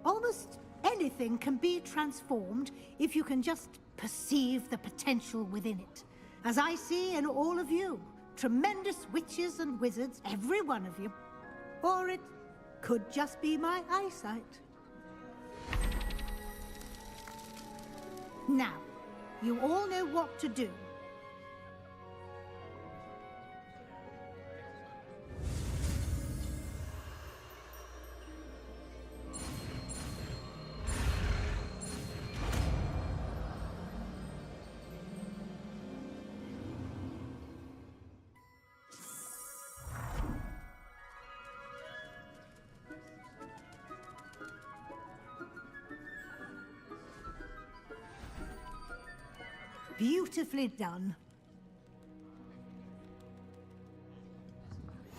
Almost anything can be transformed if you can just perceive the potential within it. As I see in all of you, tremendous witches and wizards, every one of you. Or it could just be my eyesight. Now, you all know what to do. Beautifully done.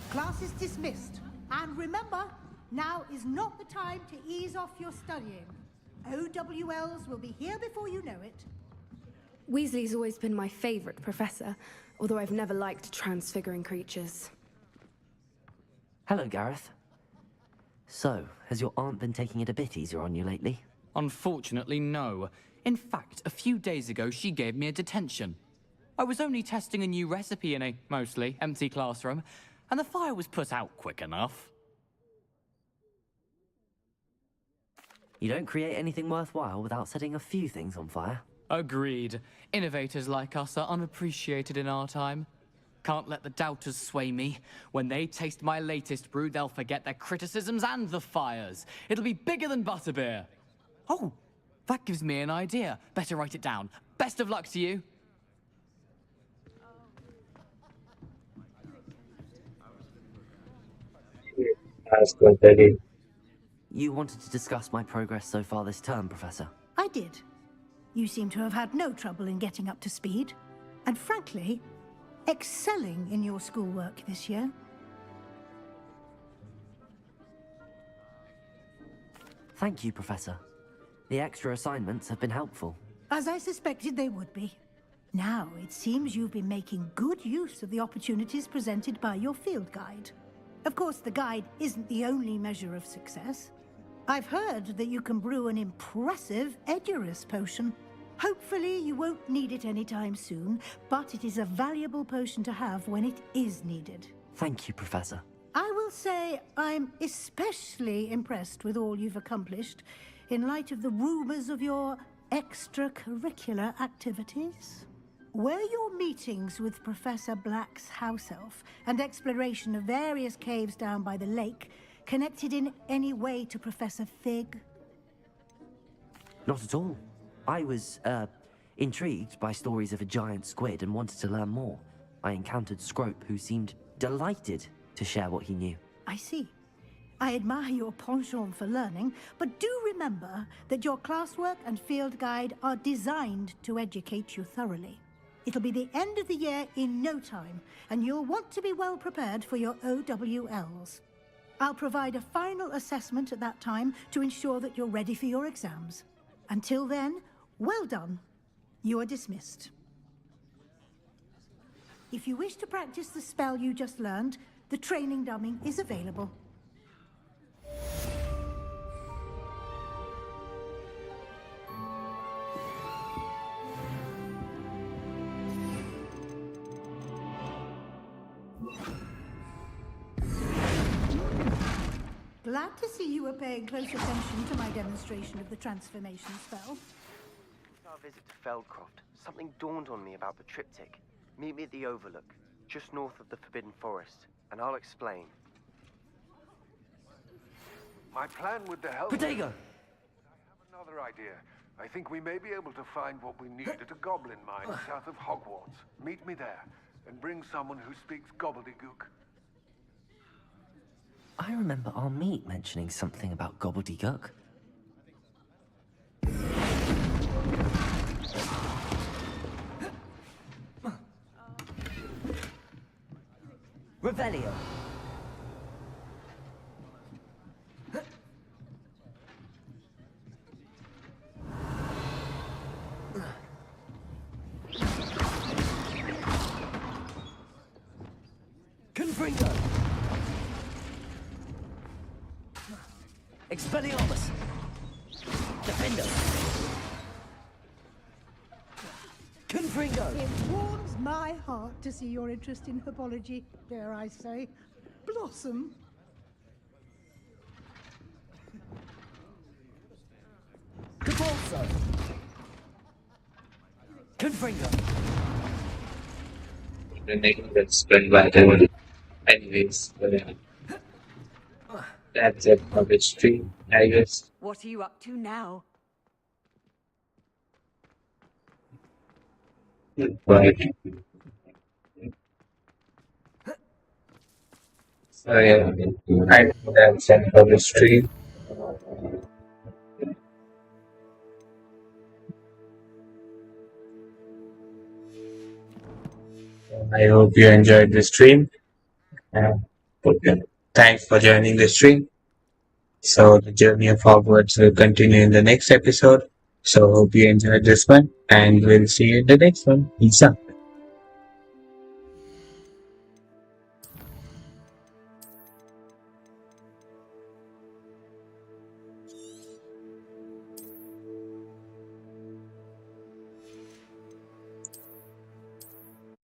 Class is dismissed. And remember, now is not the time to ease off your studying. OWLs will be here before you know it. Weasley's always been my favorite professor, although I've never liked transfiguring creatures. Hello, Gareth. So, has your aunt been taking it a bit easier on you lately? Unfortunately, no. In fact, a few days ago, she gave me a detention. I was only testing a new recipe in a mostly empty classroom, and the fire was put out quick enough. You don't create anything worthwhile without setting a few things on fire. Agreed. Innovators like us are unappreciated in our time. Can't let the doubters sway me. When they taste my latest brew, they'll forget their criticisms and the fires. It'll be bigger than butterbeer. Oh, that gives me an idea. Better write it down. Best of luck to you. Ask what that is. You wanted to discuss my progress so far this term, Professor. I did. You seem to have had no trouble in getting up to speed, and frankly, excelling in your schoolwork this year. Thank you, Professor. The extra assignments have been helpful. As I suspected they would be. Now, it seems you've been making good use of the opportunities presented by your field guide. Of course, the guide isn't the only measure of success. I've heard that you can brew an impressive Edurus potion. Hopefully, you won't need it anytime soon, but it is a valuable potion to have when it is needed. Thank you, Professor. I will say I'm especially impressed with all you've accomplished in light of the rumors of your extracurricular activities. Were your meetings with Professor Black's house elf and exploration of various caves down by the lake connected in any way to Professor Fig? Not at all. I was, intrigued by stories of a giant squid and wanted to learn more. I encountered Scrope, who seemed delighted to share what he knew. I see. I admire your penchant for learning, but do remember that your classwork and field guide are designed to educate you thoroughly. It'll be the end of the year in no time, and you'll want to be well prepared for your OWLs. I'll provide a final assessment at that time to ensure that you're ready for your exams. Until then, well done. You are dismissed. If you wish to practice the spell you just learned, the training dummy is available. Glad to see you were paying close attention to my demonstration of the transformation spell. Our visit to Feldcroft, something dawned on me about the triptych. Meet me at the Overlook, just north of the Forbidden Forest, and I'll explain. My plan with the help... Protego! I have another idea. I think we may be able to find what we need at a goblin mine south of Hogwarts. Meet me there, and bring someone who speaks gobbledygook. I remember our meet mentioning something about gobbledygook. Revelio. Confringo. Expelliarmus! Defender! Confringo! It warms my heart to see your interest in herbology, dare I say. Blossom. Capulso! Confringo! The name that's spread by the anyways, that's it for the stream, I guess. What are you up to now? Right. So yeah, I think that's it for the stream. I hope you enjoyed the stream. Thanks for joining the stream. So the journey of Hogwarts will continue in the next episode. So hope you enjoyed this one, and we'll see you in the next one. Peace out.